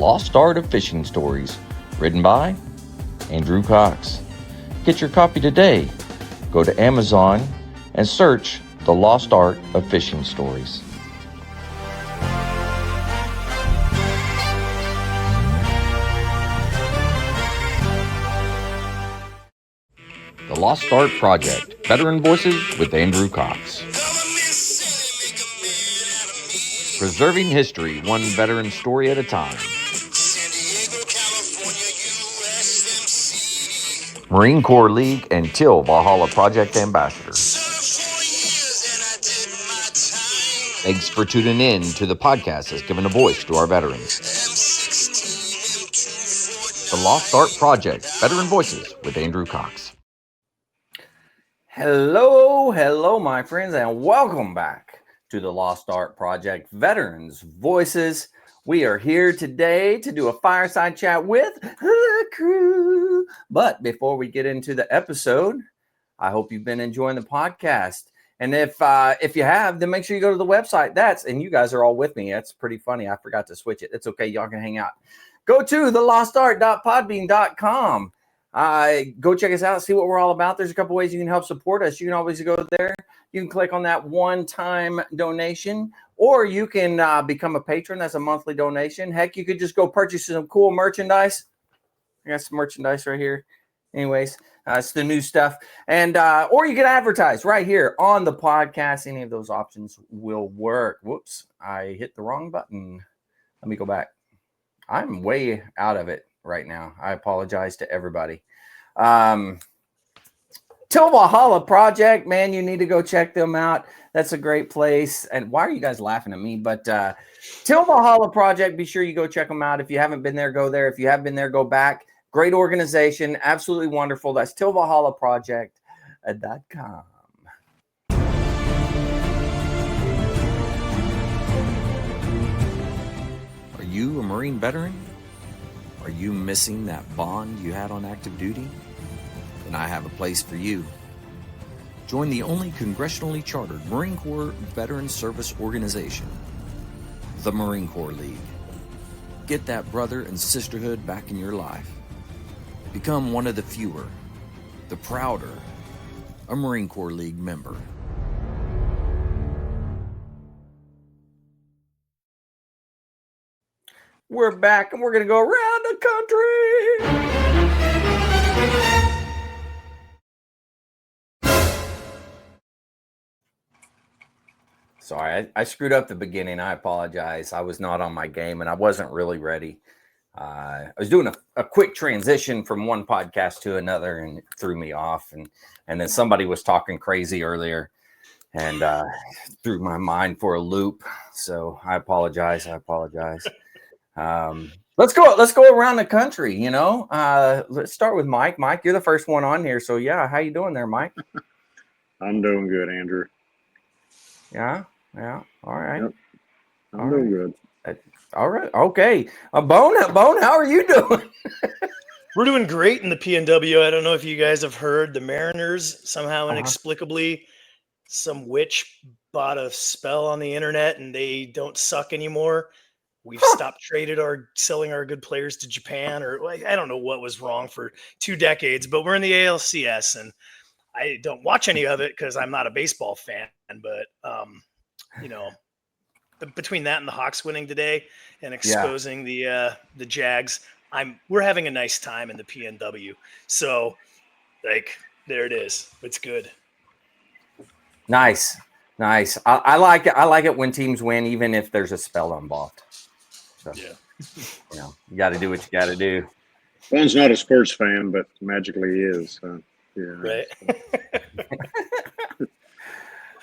Lost Art of Fishing Stories, written by Andrew Cox. Get your copy today. Go to Amazon and search The Lost Art of Fishing Stories. The Lost Art Project, Veteran Voices with Andrew Cox. Preserving history, one veteran story at a time. Marine Corps League and Till Valhalla Project Ambassador. Thanks for tuning in to the podcast that's given a voice to our veterans. The Lost Art Project, Veteran Voices with Andrew Cox. Hello, my friends, and welcome back to the Lost Art Project, Veterans Voices. We are here today to do a fireside chat with the crew. But before we get into the episode, I hope you've been enjoying the podcast. And if you have, then make sure you go to the website. And you guys are all with me. That's pretty funny. I forgot to switch it. It's okay. Y'all can hang out. Go to thelostart.podbean.com. Go check us out, see what we're all about. There's a couple ways you can help support us. You can always go there. You can click on that one-time donation, or you can become a patron. That's a monthly donation. Heck, you could just go purchase some cool merchandise. I got some merchandise right here. Anyways, it's the new stuff. And or you can advertise right here on the podcast. Any of those options will work. Whoops, I hit the wrong button. Let me go back. I'm way out of it right now. I apologize to everybody. Till Valhalla Project, man, you need to go check them out. That's a great place. And why are you guys laughing at me? But Till Valhalla Project, be sure you go check them out. If you haven't been there, go there. If you have been there, go back. Great organization, absolutely wonderful. That's tillvalhallaproject.com. Are you a Marine veteran? Are you missing that bond you had on active duty? Then I have a place for you. Join the only congressionally chartered Marine Corps Veteran Service Organization, the Marine Corps League. Get that brother and sisterhood back in your life. Become one of the fewer, the prouder, a Marine Corps League member. We're back and we're going to go around the country. Sorry, I screwed up the beginning. I apologize. I was not on my game and I wasn't really ready. I was doing a quick transition from one podcast to another and it threw me off. And then somebody was talking crazy earlier and threw my mind for a loop. So I apologize. Let's go around the country, you know. Let's start with Mike. Mike, you're the first one on here. So yeah, how you doing there, Mike? I'm doing good, Andrew. Yeah. All right. Yep. I'm doing good. All right. Okay. Bone, how are you doing? We're doing great in the PNW. I don't know if you guys have heard the Mariners somehow inexplicably, some witch bought a spell on the internet and they don't suck anymore. We've stopped selling our good players to Japan, or I don't know what was wrong for 2 decades, but we're in the ALCS and I don't watch any of it because I'm not a baseball fan, but between that and the Hawks winning today and exposing the Jags, we're having a nice time in the PNW. So there it is. It's good. Nice. I like it. I like it when teams win, even if there's a spell involved. So, yeah. You got to do what you got to do. One's not a sports fan, but magically he is. Yeah. Right.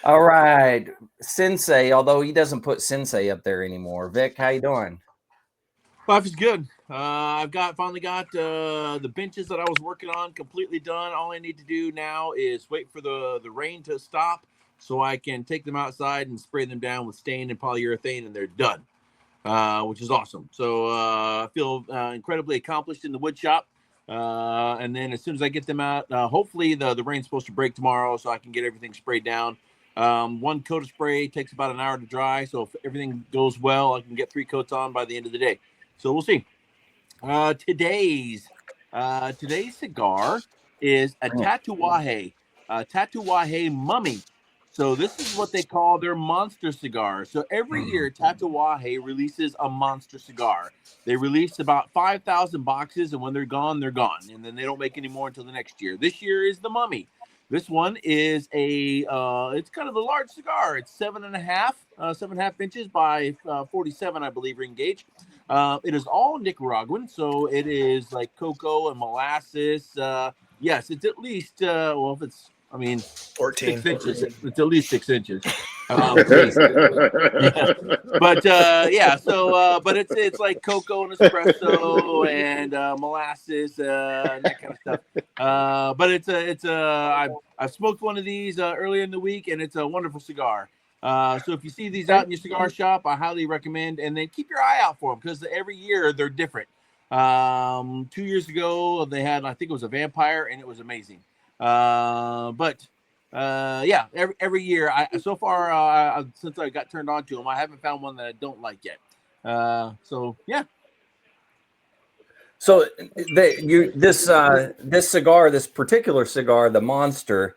All right. Sensei, although he doesn't put Sensei up there anymore. Vic, how you doing? Life is good. I've finally got the benches that I was working on completely done. All I need to do now is wait for the rain to stop so I can take them outside and spray them down with stain and polyurethane, and they're done, which is awesome. So I feel incredibly accomplished in the wood shop. And then as soon as I get them out, hopefully the rain's supposed to break tomorrow so I can get everything sprayed down. One coat of spray takes about an hour to dry. So if everything goes well, I can get 3 coats on by the end of the day. So we'll see. Today's cigar is a Tatuaje Mummy. So this is what they call their monster cigar. So every year, Tatuaje releases a monster cigar. They release about 5,000 boxes, and when they're gone, and then they don't make any more until the next year. This year is the Mummy. This one is it's kind of a large cigar. It's 7.5 inches by 47, I believe, ring gauge. It is all Nicaraguan, so it is like cocoa and molasses. Yes, it's at least, if it's, 14. 6 inches. It's at least 6 inches. Yeah. But but it's like cocoa and espresso and molasses and that kind of stuff. But I've smoked one of these earlier in the week, and it's a wonderful cigar. So if you see these out in your cigar shop, I highly recommend, and then keep your eye out for them because every year they're different. 2 years ago they had, I think it was a vampire, and it was amazing. Every year, so far since I got turned on to them, I haven't found one that I don't like yet. So this cigar, this particular cigar, the Monster,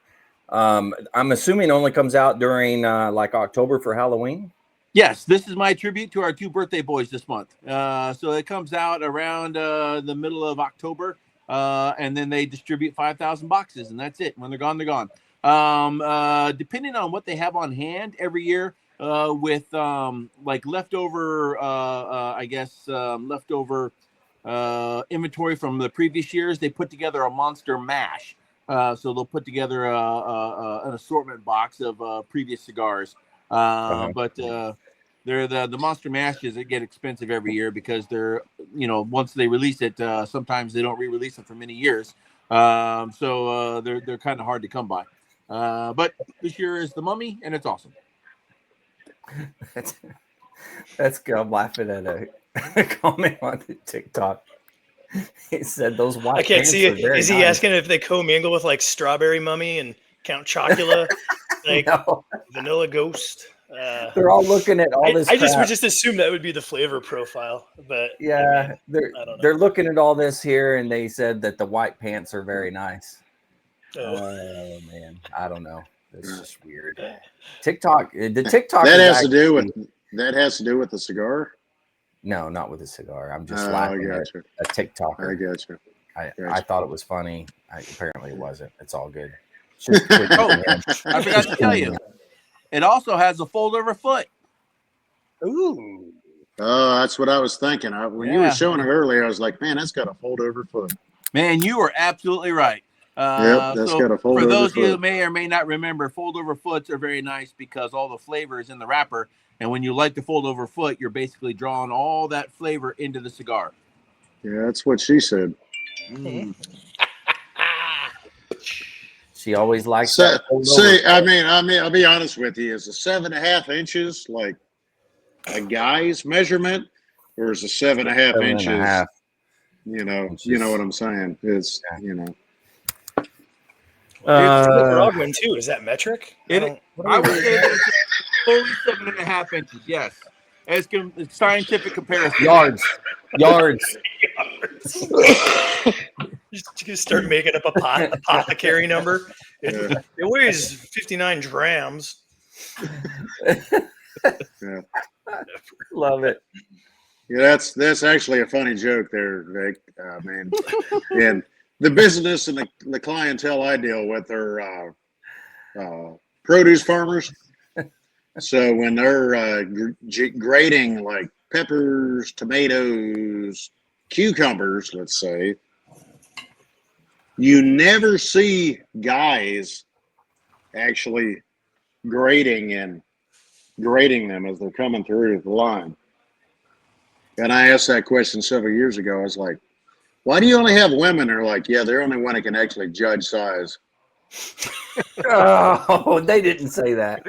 I'm assuming only comes out during like October for Halloween. Yes, this is my tribute to our 2 birthday boys this month. So it comes out around the middle of October, and then they distribute 5,000 boxes, and that's it. When they're gone, they're gone. Depending on what they have on hand every year, with like leftover, leftover inventory from the previous years, they put together a monster mash. So they'll put together an assortment box of previous cigars. But they're the monster mashes that get expensive every year because they're, once they release it, sometimes they don't re-release them for many years. So they're kind of hard to come by. But this year is the Mummy, and it's awesome. That's good. I'm laughing at a comment on the TikTok. He said those white. I can't see it. Is he nice. asking if they commingle with like Strawberry Mummy and Count Chocula, like Vanilla Ghost? They're all looking at all this. I just would just assume that would be the flavor profile, but yeah, I don't know. They're looking at all this here, and they said that the white pants are very nice. Oh man, I don't know. It's just weird. TikTok, the TikTok that has to do with the cigar. No, not with a cigar. I'm just laughing at a TikToker. I got you. I thought it was funny. Apparently it wasn't. It's all good. I forgot to tell you. It also has a fold-over foot. Ooh. Oh, that's what I was thinking. When you were showing it earlier, I was like, man, that's got a fold-over foot. Man, you are absolutely right. Yep, that's got a fold-over foot. For those of you who may or may not remember, fold-over foots are very nice because all the flavor is in the wrapper. And when you light the fold-over foot, you're basically drawing all that flavor into the cigar. Yeah, that's what she said. Mm. She always likes that. See, I mean, I'll be honest with you. Is 7.5 inches like a guy's measurement, or is 7.5 inches? You know what I'm saying? It's Nicaraguan too. Is that metric? I would say that it's fully 7.5 inches. Yes, it's scientific comparison. Yards. Just gonna start making up a apothecary number. It weighs 59 grams. Yeah. Love it. Yeah, that's actually a funny joke there, Vic. And the business and the clientele I deal with are produce farmers. So when they're grading like peppers, tomatoes, cucumbers, let's say, you never see guys actually grading them as they're coming through the line. And I asked that question several years ago. I was like, why do you only have women? They're like, yeah, they're the only one that can actually judge size. Oh, they didn't say that.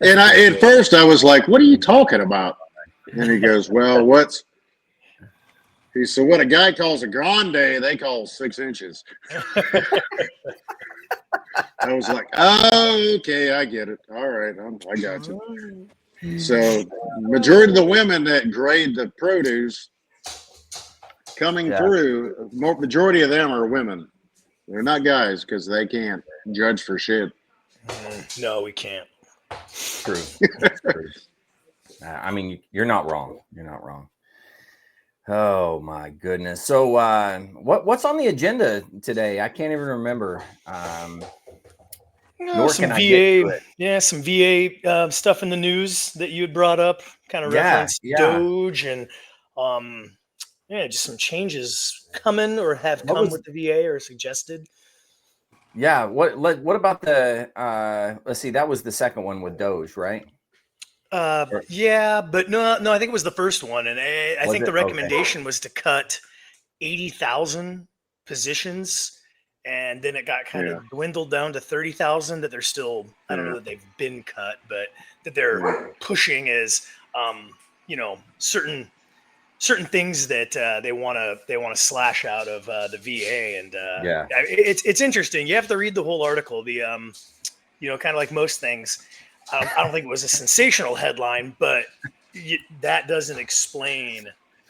And at first I was like, what are you talking about? And he goes, well, he said, what a guy calls a grande, they call 6 inches. I was like, oh, okay, I get it. All right, I got you. So majority of the women that grade the produce coming through, majority of them are women. They're not guys because they can't judge for shit. No, we can't. True. That's true. I mean, you're not wrong. You're not wrong. Oh my goodness. So what's on the agenda today? I can't even remember. Nor some can I VA, get to it. some VA stuff in the news that you had brought up, kind of reference Doge and just some changes coming or have come with the VA or suggested. Yeah. What about the let's see, that was the second one with Doge, right? Yeah, but no, I think it was the first one, and I think the recommendation was to cut 80,000 positions, and then it got kind of dwindled down to 30,000. That they're still, I don't know that they've been cut, but that they're pushing as, certain things that they want to slash out of the VA, and it's interesting. You have to read the whole article. The kind of like most things. I don't think it was a sensational headline, but that doesn't explain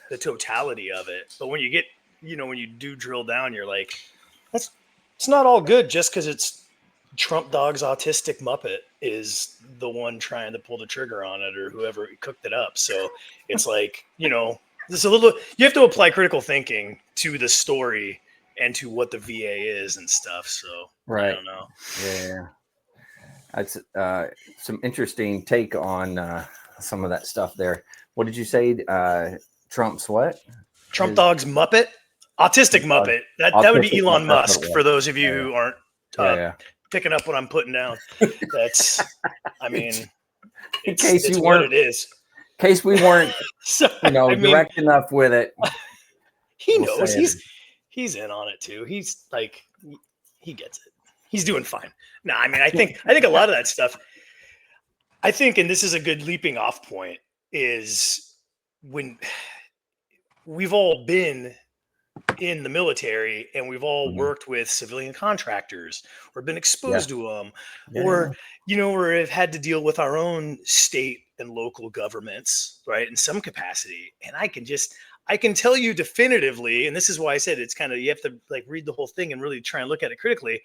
the totality of it. But when you get, when you do drill down, you're like, it's not all good just because it's Trump Dog's autistic Muppet is the one trying to pull the trigger on it or whoever cooked it up. So it's like, there's a little, you have to apply critical thinking to the story and to what the VA is and stuff. So I don't know. Yeah. That's some interesting take on some of that stuff there. What did you say? Trump's what? Trump Dog's Muppet? Autistic Muppet. That would be Elon Musk, for those of you who aren't picking up what I'm putting down. That's, I mean, in case it's you what weren't, it is. In case we weren't, direct enough with it. He knows. He's in on it too. He's like, he gets it. He's doing fine. No, I mean, I think a lot of that stuff, and this is a good leaping off point, is when we've all been in the military and we've all worked with civilian contractors or been exposed to them or have had to deal with our own state and local governments, right, in some capacity. And I can tell you definitively, and this is why I said it's kind of, you have to like read the whole thing and really try and look at it critically.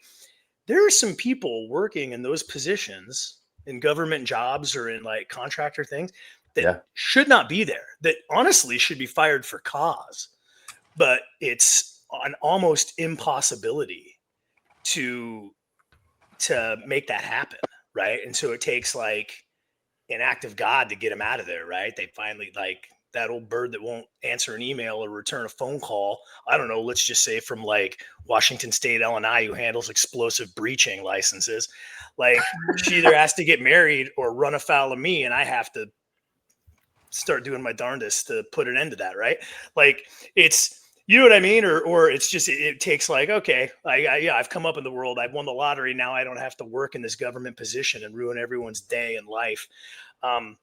There are some people working in those positions in government jobs or in like contractor things that should not be there, that honestly should be fired for cause, but it's an almost impossibility to make that happen. Right. And so it takes like an act of God to get them out of there. Right. They finally, like that old bird that won't answer an email or return a phone call. I don't know. Let's just say from like Washington State LNI, who handles explosive breaching licenses. Like she either has to get married or run afoul of me, and I have to start doing my darndest to put an end to that. Right. Like it's, you know what I mean? Or it's just, it takes like, okay, I've come up in the world. I've won the lottery. Now I don't have to work in this government position and ruin everyone's day and life.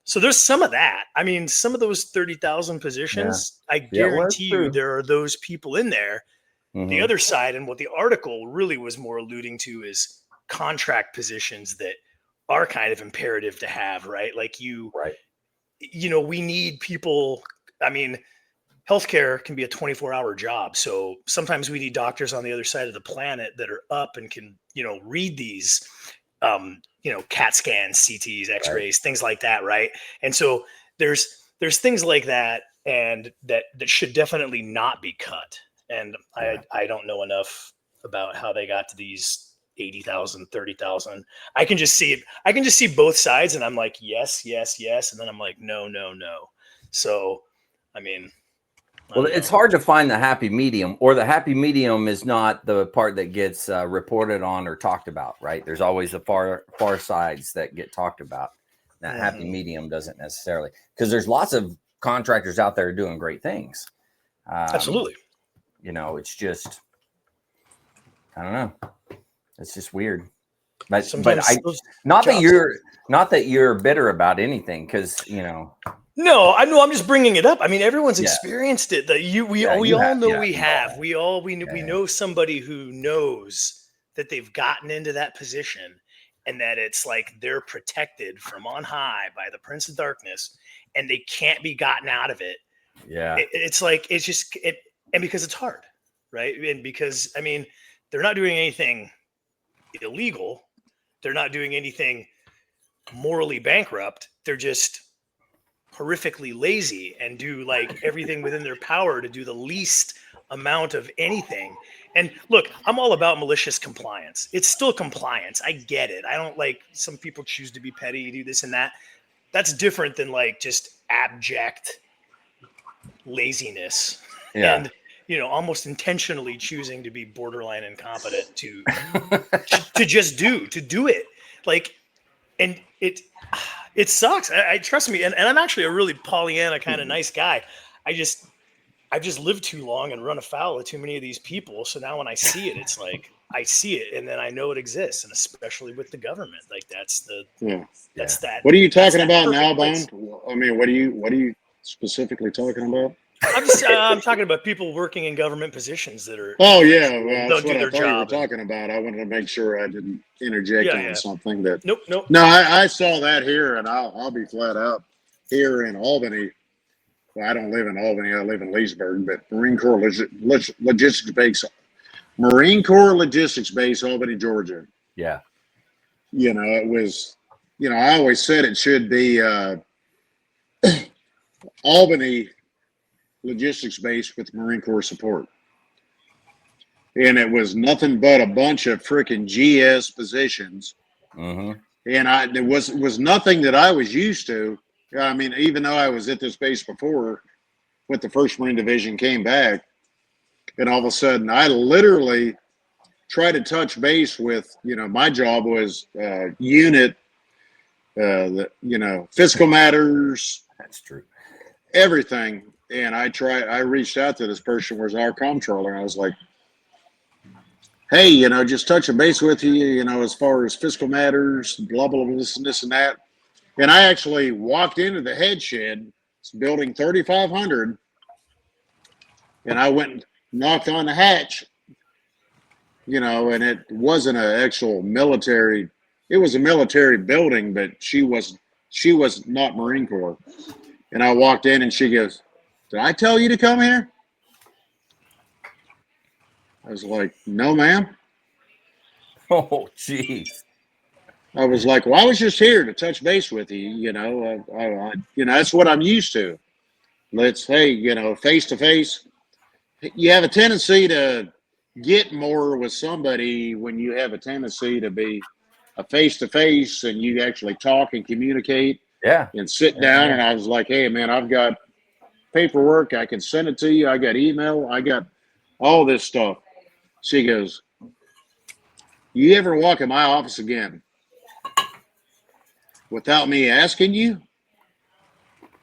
So there's some of that. I mean, some of those 30,000 positions, I guarantee you there are those people in there. The other side, and what the article really was more alluding to, is contract positions that are kind of imperative to have, right? Like we need people. I mean, healthcare can be a 24-hour job. So sometimes we need doctors on the other side of the planet that are up and can, read these, CAT scans, CTs, X-rays, things like that. Right. And so there's things like that, and that should definitely not be cut. And I don't know enough about how they got to these 80,000, 30,000. I can just see it. I can just see both sides, and I'm like, yes, yes, yes. And then I'm like, no, no, no. So, I mean, well, it's hard to find the happy medium, or the happy medium is not the part that gets reported on or talked about, right? There's always the far sides that get talked about. That happy medium doesn't necessarily, because there's lots of contractors out there doing great things. Absolutely. It's just, I don't know. It's just weird. But not that you're bitter about anything, because No, I'm just bringing it up. I mean, everyone's experienced it. That we all know we have. We know somebody who knows that they've gotten into that position, and that it's like they're protected from on high by the Prince of Darkness, and they can't be gotten out of it. Yeah. It's like it's just it, and because it's hard, right? And because I mean, they're not doing anything illegal, they're not doing anything morally bankrupt. They're just horrifically lazy and do like everything within their power to do the least amount of anything. And look, I'm all about malicious compliance. It's still compliance. I get it. I don't like some people choose to be petty, do this and that. That's different than like just abject laziness and almost intentionally choosing to be borderline incompetent to just do it. Like, and it sucks. I trust me. And I'm actually a really Pollyanna kind of nice guy. I've just lived too long and run afoul of too many of these people. So now when I see it, it's like I see it and then I know it exists. And especially with the government, like that's that. What are you talking about now, place. Bone? I mean, what are you specifically talking about? I'm talking about people working in government positions that are. Oh yeah, well, that's don't what do I their thought you were job. talking about. I wanted to make sure I didn't interject on something that. Nope. No, I saw that here, and I'll be flat out here in Albany. Well, I don't live in Albany. I live in Leesburg, but Marine Corps Logistics Base, Albany, Georgia. Yeah. It was. I always said it should be Albany Logistics Base with Marine Corps support. And it was nothing but a bunch of freaking GS positions. Mm-hmm. And there was nothing that I was used to. I mean, even though I was at this base before, with the 1st Marine Division came back, and all of a sudden I literally tried to touch base with, my job was unit, fiscal matters. That's true. Everything. And I reached out to this person, was our comptroller, and I was like, hey, just touching base with you, as far as fiscal matters, blah, blah, blah, this and that. And I actually walked into the head shed, it's building 3500, and I went and knocked on the hatch, and it wasn't an actual military, it was a military building, but she was not Marine Corps. And I walked in and she goes, did I tell you to come here? I was like, no, ma'am. Oh, jeez. I was like, well, I was just here to touch base with you. That's what I'm used to. Face to face. You have a tendency to get more with somebody when you have a tendency to be a face to face and you actually talk and communicate. Yeah. And sit down. And I was like, hey, man, I've got paperwork. I can send it to you. I got email. I got all this stuff. She goes, you ever walk in my office again without me asking you,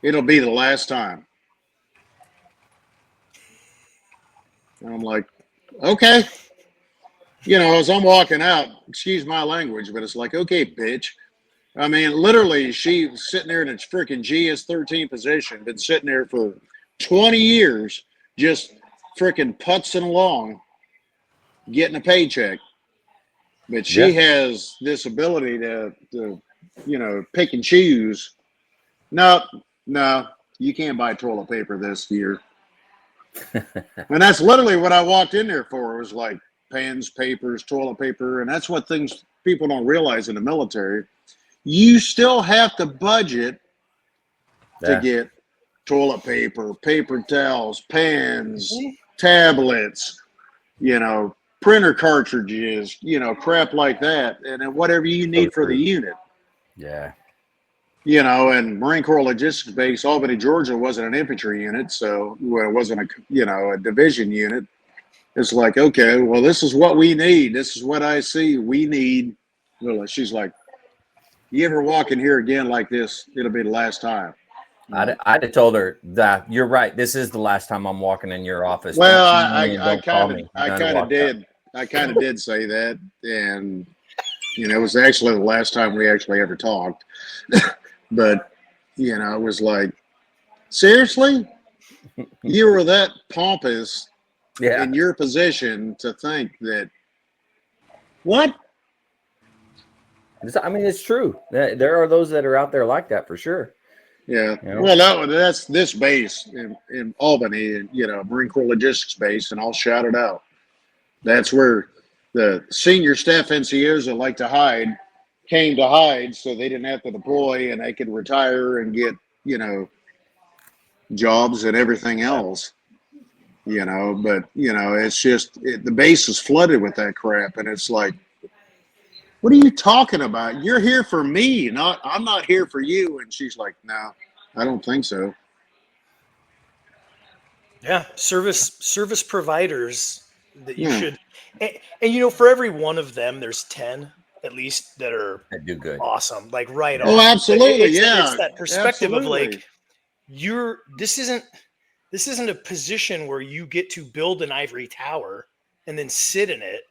it'll be the last time. And I'm like, okay. As I'm walking out, excuse my language, but it's like, okay, bitch. I mean, literally, she's sitting there in a freaking GS-13 position, been sitting there for 20 years, just freaking putzing along, getting a paycheck. But she has this ability to pick and choose. No, you can't buy toilet paper this year. And that's literally what I walked in there for. It was like pens, papers, toilet paper. And that's what things people don't realize in the military. You still have to budget to get toilet paper, paper towels, pens, tablets, printer cartridges, crap like that. And then whatever you need for the unit. Yeah. And Marine Corps Logistics Base, Albany, Georgia wasn't an infantry unit. So it wasn't a division unit. It's like, okay, well, this is what we need. This is what I see we need. Well, she's like, you ever walk in here again like this, it'll be the last time. I'd have told her that you're right. This is the last time I'm walking in your office. Well, I kind of did. I kind of did say that. And, it was actually the last time we actually ever talked. But, it was like, seriously? You were that pompous in your position to think that, what? I mean, it's true. There are those that are out there like that for sure. Yeah. You know? Well, that's this base in Albany, Marine Corps Logistics Base, and I'll shout it out. That's where the senior staff NCOs that like to hide came to hide so they didn't have to deploy and they could retire and get, jobs and everything else. But it's just the base is flooded with that crap, and it's like, what are you talking about? You're here for me, I'm not here for you. And she's like, no, I don't think so. Yeah, service providers that you Yeah. should, and for every one of them, there's 10 at least that are That do good. awesome, like right Oh, on. absolutely. It's Yeah. that perspective of Absolutely. like, this isn't a position where you get to build an ivory tower and then sit in it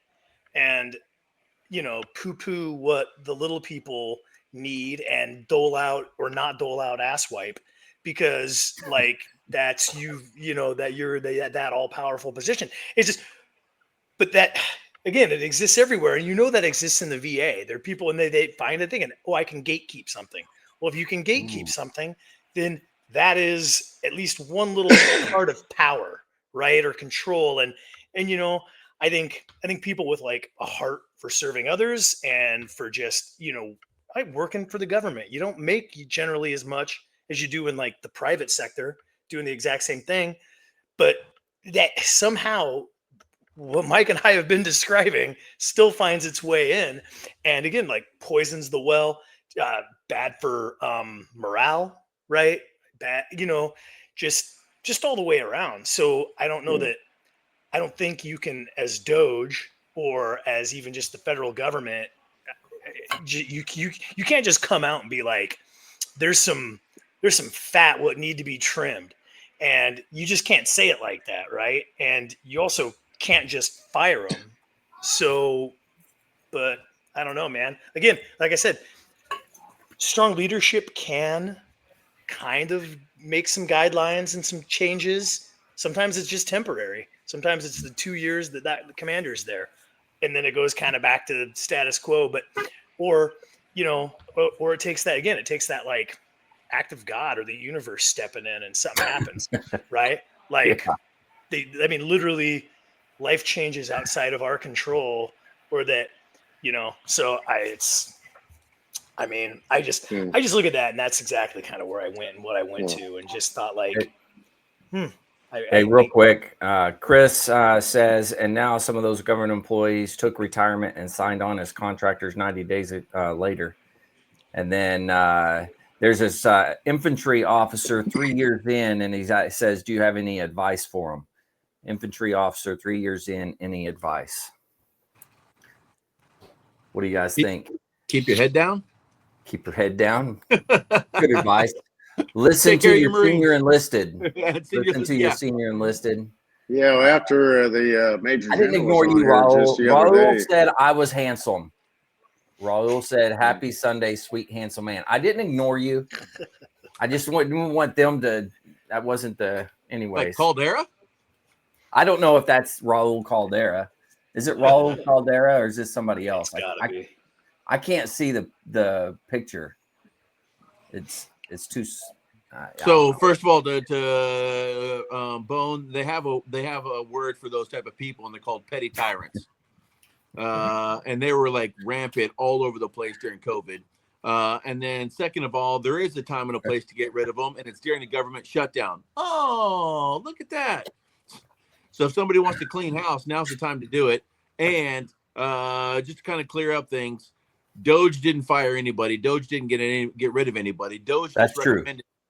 and poo-poo what the little people need and dole out or not dole out asswipe, because like that's that you're that all-powerful position. It's just, but that again, it exists everywhere, and that exists in the VA. There are people, and they find a thing, and I can gatekeep something. Well, if you can gatekeep something, then that is at least one little part of power, right, or control. And I think people with like a heart for serving others and for just working for the government, you don't make generally as much as you do in like the private sector doing the exact same thing, but that somehow what Mike and I have been describing still finds its way in, and again, like poisons the well, bad for morale, right? Bad, just all the way around. So I don't know that. I don't think you can, as Doge or as even just the federal government, you can't just come out and be like, there's some fat what need to be trimmed, and you just can't say it like that, right? And you also can't just fire them. So, but I don't know, man. Again, like I said, strong leadership can kind of make some guidelines and some changes. Sometimes it's just temporary. Sometimes it's the 2 years that the commander's there, and then it goes kind of back to status quo. But, or it takes that again. It takes that like act of God or the universe stepping in, and something happens, right? Like, literally, life changes outside of our control, or that, So I just look at that, and that's exactly kind of where I went and what I went to, and just thought like, real quick, Chris says, and now some of those government employees took retirement and signed on as contractors 90 days later. And then there's this infantry officer 3 years in, and he says, do you have any advice for him? Infantry officer 3 years in, any advice? What do you guys think? Keep your head down. Keep your head down. Good advice. Listen to your senior enlisted. Listen to your senior enlisted. Yeah, after the major. I didn't ignore you, Raul. Raul said I was handsome. Raul said, happy Sunday, sweet, handsome man. I didn't ignore you. I just didn't want them to, that wasn't the, anyways. Like Caldera? I don't know if that's Raul Caldera. Is it Raul Caldera or is this somebody else? I can't see the picture. It's too. So first of all, to Bone, they have a word for those type of people, and they're called petty tyrants. And they were like rampant all over the place during COVID. And then second of all, there is a time and a place to get rid of them, and it's during the government shutdown. Oh, look at that. So if somebody wants to clean house, now's the time to do it. And just to kind of clear up things, Doge didn't fire anybody. Doge didn't get rid of anybody. Doge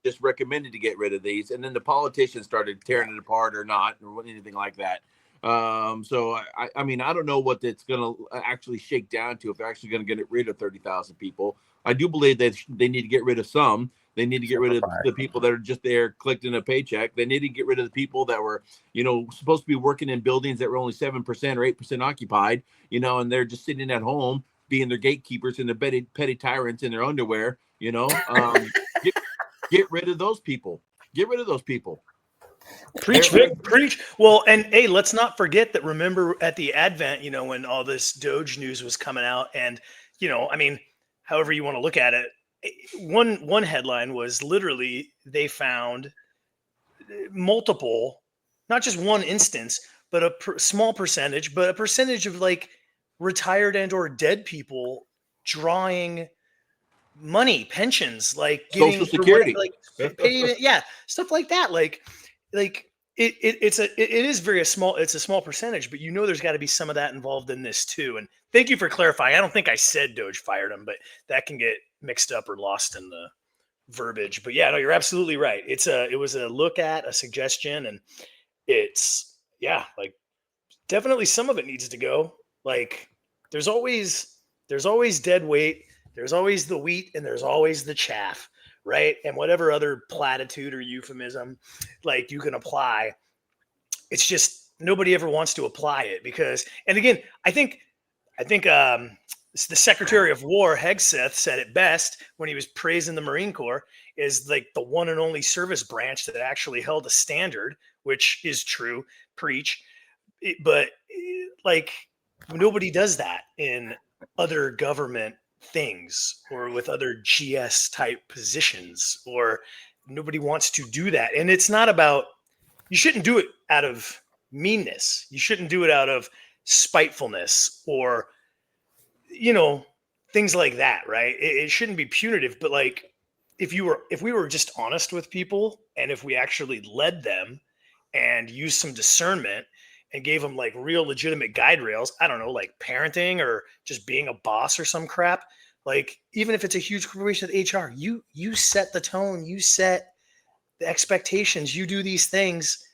just recommended to get rid of these, and then the politicians started tearing it apart or not, or anything like that. So I mean, I don't know what it's going to actually shake down to, if they're actually going to get rid of 30,000 people. I do believe that they need to get rid of some. They need to get rid of the people that are just there collecting a paycheck. They need to get rid of the people that were, supposed to be working in buildings that were only 7% or 8% occupied, and they're just sitting at home being their gatekeepers and the petty tyrants in their underwear, Get rid of those people. Get rid of those people. Preach, Vic, preach. Well, and hey, let's not forget that. Remember at the Advent, when all this Doge news was coming out, and I mean, however you want to look at it. One headline was literally they found multiple, not just one instance, but a small percentage, but a percentage of like retired and or dead people drawing money, pensions, like getting Social Security, pay, yeah, stuff like that. Like it is very small. It's a small percentage, but you know there's got to be some of that involved in this too. And thank you for clarifying. I don't think I said Doge fired him, but that can get mixed up or lost in the verbiage. But yeah, no, you're absolutely right. It was a look at, a suggestion, and it's like definitely some of it needs to go. Like there's always dead weight, there's always the wheat, and there's always the chaff, right? And whatever other platitude or euphemism like you can apply, it's just nobody ever wants to apply it because, and again, I think the Secretary of War Hegseth said it best when he was praising the Marine Corps, is like the one and only service branch that actually held a standard, which is true, preach. But like nobody does that in other government things or with other GS type positions, or nobody wants to do that. And it's not about, you shouldn't do it out of meanness. You shouldn't do it out of spitefulness or, things like that, right? It shouldn't be punitive, but like if we were just honest with people and if we actually led them and used some discernment and gave them like real legitimate guide rails, I don't know, like parenting or just being a boss or some crap, like even if it's a huge corporation with HR, you set the tone, you set the expectations, you do these things,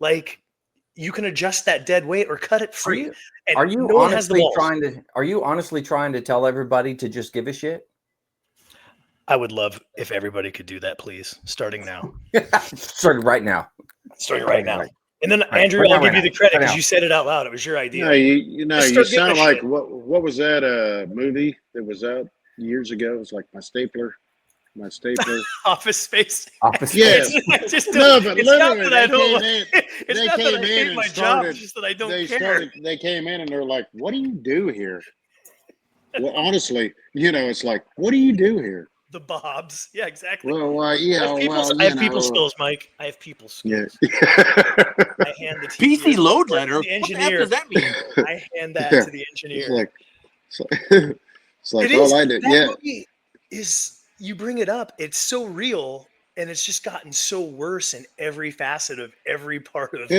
like you can adjust that dead weight or cut it free. Are you honestly trying to tell everybody to just give a shit? I would love if everybody could do that, please. Starting now. Starting right now. And then Andrew, I'll give you the credit because you said it out lout. It was your idea. No, you sound like what was that movie that was out years ago? It was like my stapler. Office Space. Yes. It's No, but it's not that I don't. It's not that I hate my job. It's just that I don't care. They came in and they're like, "What do you do here?" Well, honestly, it's like, "What do you do here?" The Bobs. Yeah, exactly. Well, I have people skills, Mike. I have people skills. Yeah. I hand the PC load letter. The engineer. What the heck does that mean? I hand that to the engineer. It's like all I did. Yeah. Movie is, you bring it up. It's so real, and it's just gotten so worse in every facet of every part of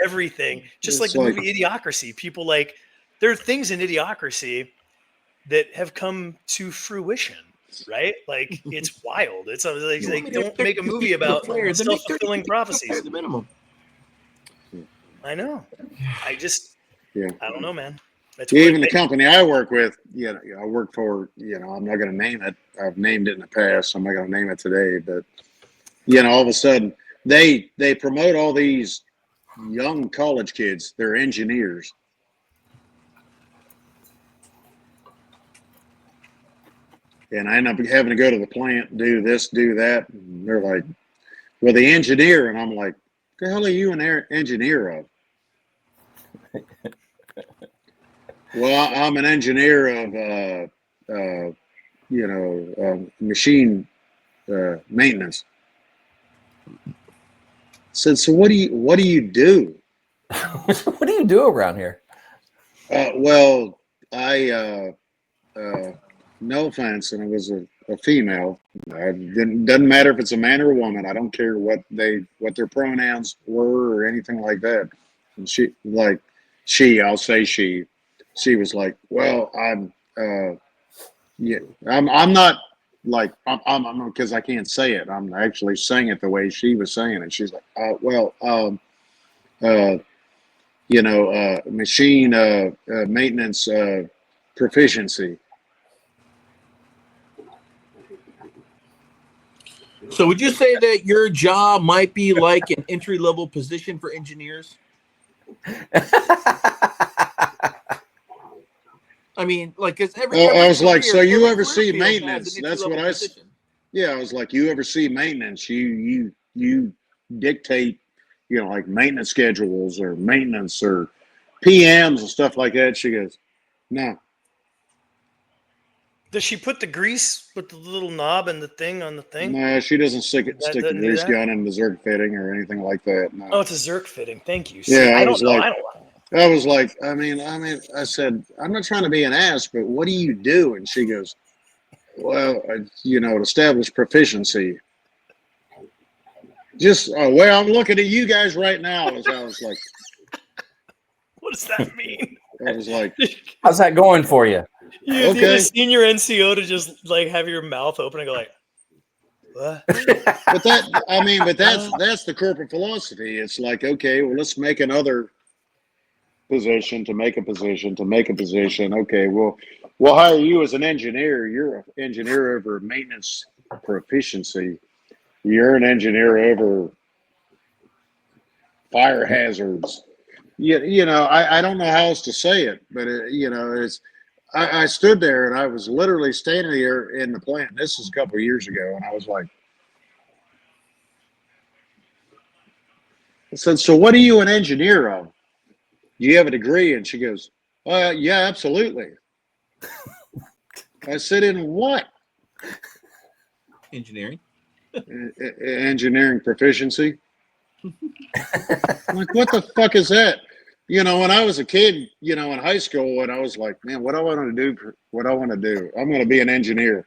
everything. Just like the movie Idiocracy. People there are things in Idiocracy that have come to fruition. Right? Like it's wild. It's like they don't make a movie about self-fulfilling prophecies. The minimum. I know. I don't know, man. Even the company I work with, I work for, I'm not going to name it. I've named it in the past. So I'm not going to name it today, but all of a sudden they promote all these young college kids. They're engineers. And I end up having to go to the plant, do this, do that. And they're like, well, the engineer. And I'm like, the hell are you an engineer of? Well, I'm an engineer of, machine maintenance. So what do you do? What do you do around here? Well, I no offense, and it was a female. Doesn't matter if it's a man or a woman. I don't care what their pronouns were or anything like that. And I'll say she. She was like, well, I'm not like I'm because I can't say it. I'm actually saying it the way she was saying it. She's like, machine maintenance proficiency. So would you say that your job might be like an entry-level position for engineers? I mean, like, because I was like, so you ever see maintenance? That's what I said. Yeah, I was like, you ever see maintenance? You dictate, like maintenance schedules or maintenance or PMs and stuff like that. She goes, no. Does she put the grease with the little knob and the thing on the thing? No, she doesn't stick the doesn't do grease that? gun in the Zerg fitting or anything like that. No. Oh, it's a Zerk fitting. Thank you. See, Yeah, I don't know. I was like, I said, I'm not trying to be an ass, but what do you do? And she goes, well, to establish proficiency. Just, well, I'm looking at you guys right now. As I was like, what does that mean? I was like, how's that going for you? You okay. the senior NCO to just like have your mouth open and go like, what? But that's the corporate philosophy. It's like, okay, well, let's make another position to make a position to make a position. Okay, we'll hire you as an engineer. You're an engineer over maintenance proficiency. You're an engineer over fire hazards. I don't know how else to say it, but I stood there and I was literally standing there in the plant. This is a couple of years ago, and I was like, I said, so what are you an engineer of? Do you have a degree? And she goes, yeah, absolutely. I said, in what? Engineering. Engineering proficiency. I'm like, what the fuck is that? When I was a kid, in high school, and I was like, man, what do I want to do? What I want to do? I'm going to be an engineer.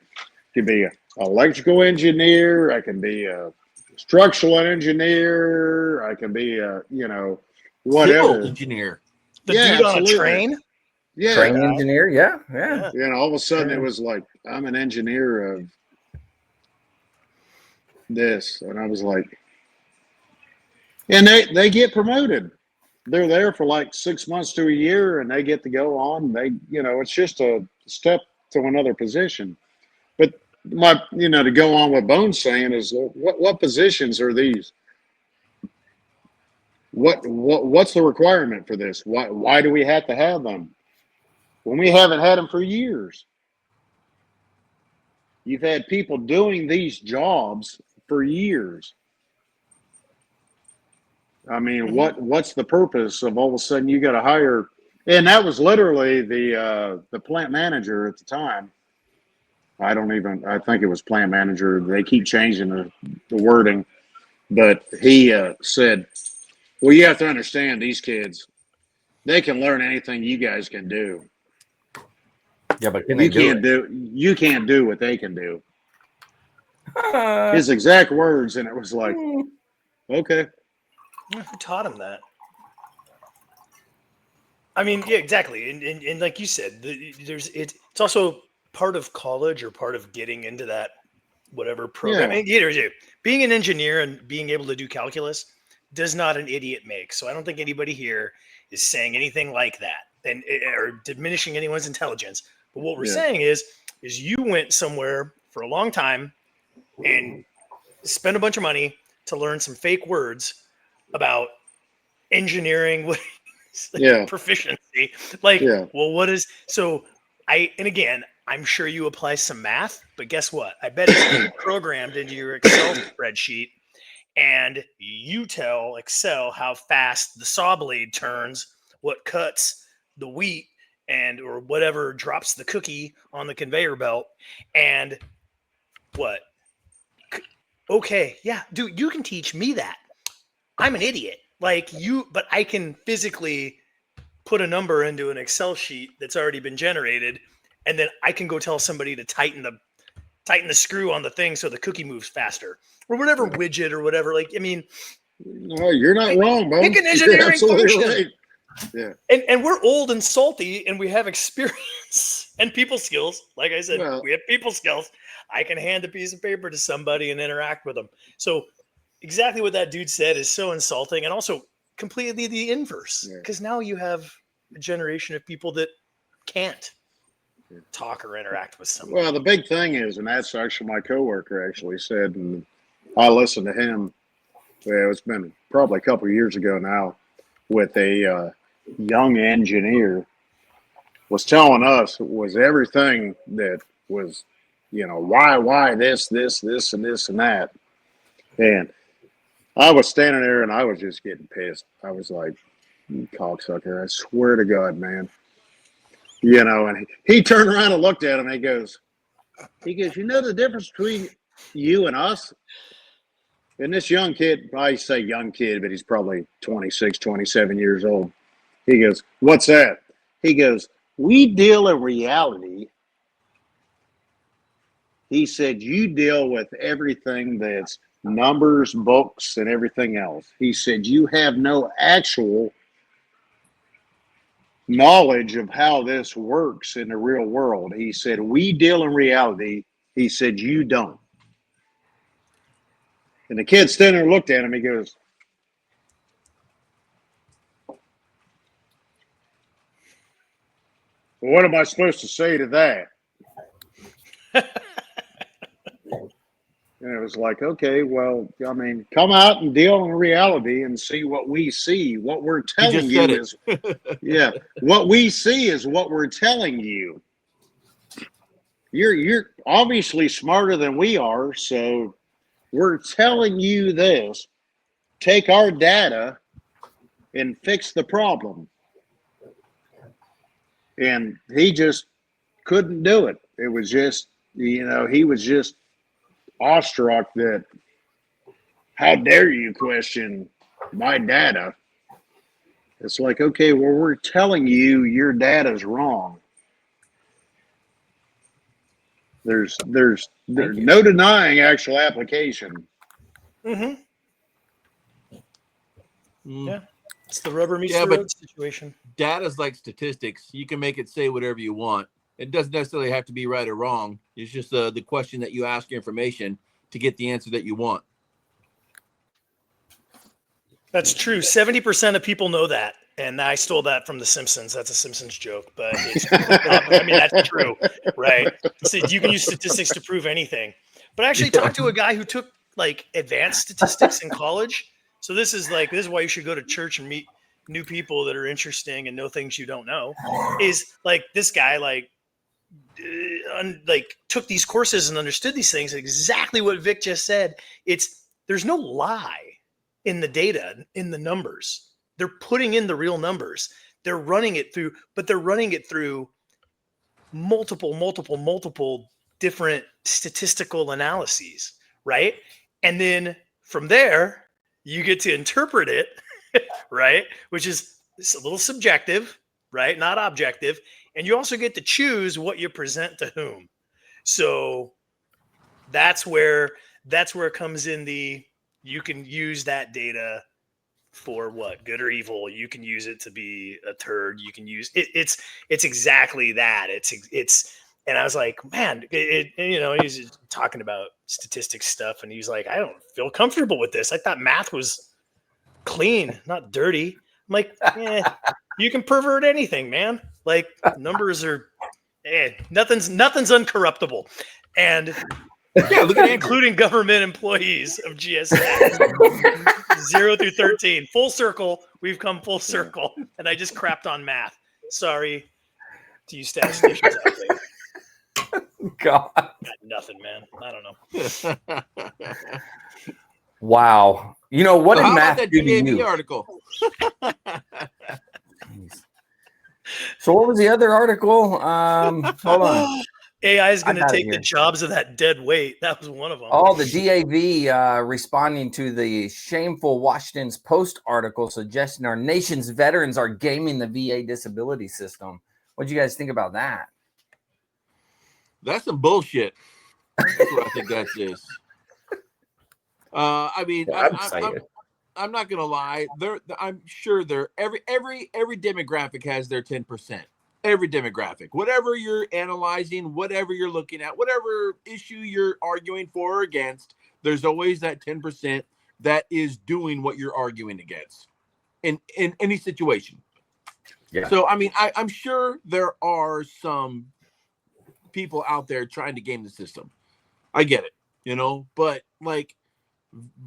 Could be an electrical engineer. I can be a structural engineer. I can be a, whatever. Civil engineer. The dude absolutely. on a train? Yeah. Train engineer. Yeah. All of a sudden it was like, I'm an engineer of this. And I was like, and they get promoted. They're there for like 6 months to a year and they get to go on. They, it's just a step to another position. But to go on what Bone's saying is what positions are these? What's the requirement for this? Why do we have to have them when we haven't had them for years? You've had people doing these jobs for years. I mean, what's the purpose of all of a sudden you got to hire? And that was literally the plant manager at the time. I think it was plant manager. They keep changing the wording, but he said, well, you have to understand these kids, they can learn anything you guys can do. Yeah, but you can't do what they can do. His exact words, and it was like, okay. Who taught him that? I mean, yeah, exactly. And like you said, it's also part of college or part of getting into that whatever program. Yeah. And either do. Being an engineer and being able to do calculus does not an idiot make. So I don't think anybody here is saying anything like that or diminishing anyone's intelligence. But what we're saying is you went somewhere for a long time and spent a bunch of money to learn some fake words about engineering proficiency. Well, what is and again, I'm sure you apply some math, but guess what? I bet it's programmed into your Excel spreadsheet and you tell Excel how fast the saw blade turns, what cuts the wheat or whatever drops the cookie on the conveyor belt, and what? Okay, yeah, dude, you can teach me that. I'm an idiot like you, but I can physically put a number into an Excel sheet that's already been generated, and then I can go tell somebody to tighten the screw on the thing so the cookie moves faster or whatever widget or whatever. Like, I mean, no, you're not wrong, Bo. Pick an engineering function. Right. Yeah. And we're old and salty and we have experience and people skills. Like I said, we have people skills. I can hand a piece of paper to somebody and interact with them. So exactly what that dude said is so insulting and also completely the inverse. Because now you have a generation of people that can't talk or interact with someone. Well, the big thing is, and that's actually my coworker actually said, and I listened to him. Well, it's been probably a couple of years ago now, with a young engineer was telling us was everything that was, why this, and this, and that. And I was standing there and I was just getting pissed. I was like, you cocksucker, I swear to God, man. And he turned around and looked at him and he goes, He goes, you know the difference between you and us? And this young kid, I say young kid, but he's probably 26, 27 years old. He goes, what's that? He goes, we deal in reality. He said, you deal with everything that's numbers, books, and everything else. He said, you have no actual knowledge of how this works in the real world. He said, we deal in reality. He said, you don't. And the kid standing there looked at him. He goes, well, what am I supposed to say to that? And it was like, okay, well, I mean, come out and deal in reality and see what we see. What we're telling you is, yeah, what we see is what we're telling you. You're obviously smarter than we are, so we're telling you this. Take our data and fix the problem. And he just couldn't do it. It was just, he was just awestruck that, how dare you question my data? It's like, okay, well, we're telling you your data's wrong. There's no denying actual application. Mm-hmm. Yeah, it's the rubber meets the road situation. Data's like statistics. You can make it say whatever you want. It doesn't necessarily have to be right or wrong. It's just the question that you ask information to get the answer that you want. That's true. 70% of people know that. And I stole that from The Simpsons. That's a Simpsons joke, but it's, I mean, that's true, right? So you can use statistics to prove anything. But I actually talked to a guy who took like advanced statistics in college. So this is why you should go to church and meet new people that are interesting and know things you don't know. Is like this guy took these courses and understood these things. Exactly what Vic just said. There's no lie in the data, in the numbers. They're putting in the real numbers. They're running it through, but they're running it through multiple different statistical analyses, right? And then from there, you get to interpret it, right? Which is a little subjective, right? Not objective. And you also get to choose what you present to whom. So that's where it comes in. You can use that data for what, good or evil. You can use it to be a turd. You can use it. It's exactly that. And I was like, man, he's talking about statistics stuff. And he's like, I don't feel comfortable with this. I thought math was clean, not dirty. I'm like, you can pervert anything, man. Like numbers are, nothing's uncorruptible. And look at including government employees of GSA. 0 through 13, full circle. We've come full circle, and I just crapped on math. Sorry to you statisticians out there. God, got nothing, man. I don't know. Wow. You know what? So did how math about that do to DAV you? article? So what was the other article? Hold on. AI is going to take the jobs of that dead weight. That was one of them. Oh, the DAV responding to the shameful Washington Post article suggesting our nation's veterans are gaming the VA disability system. What do you guys think about that? That's some bullshit. That's what I think that is. I mean, I'm not gonna lie. I'm sure every demographic has their 10%. Every demographic, whatever you're analyzing, whatever you're looking at, whatever issue you're arguing for or against, there's always that 10% that is doing what you're arguing against in any situation. Yeah. So, I mean, I'm sure there are some people out there trying to game the system. I get it, but like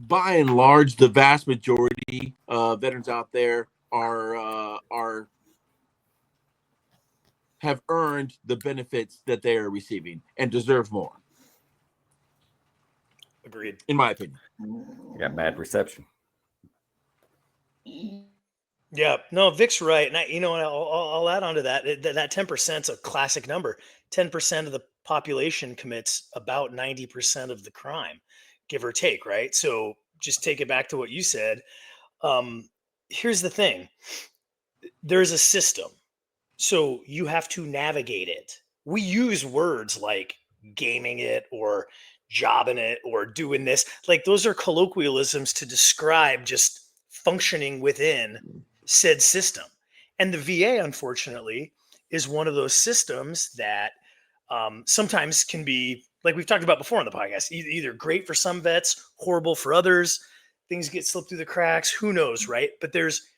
by and large, the vast majority of veterans out there have earned the benefits that they are receiving and deserve more. Agreed. In my opinion. Got bad reception. Yeah, no, Vic's right. And I'll add on to that. That 10% is a classic number. 10% of the population commits about 90% of the crime, give or take, right? So just take it back to what you said. Here's the thing. There's a system. So you have to navigate it. We use words like gaming it or jobbing it or doing this. Like those are colloquialisms to describe just functioning within said system. And the VA, unfortunately, is one of those systems that sometimes can be, like we've talked about before on the podcast, either great for some vets, horrible for others. Things get slipped through the cracks. Who knows, right? But there's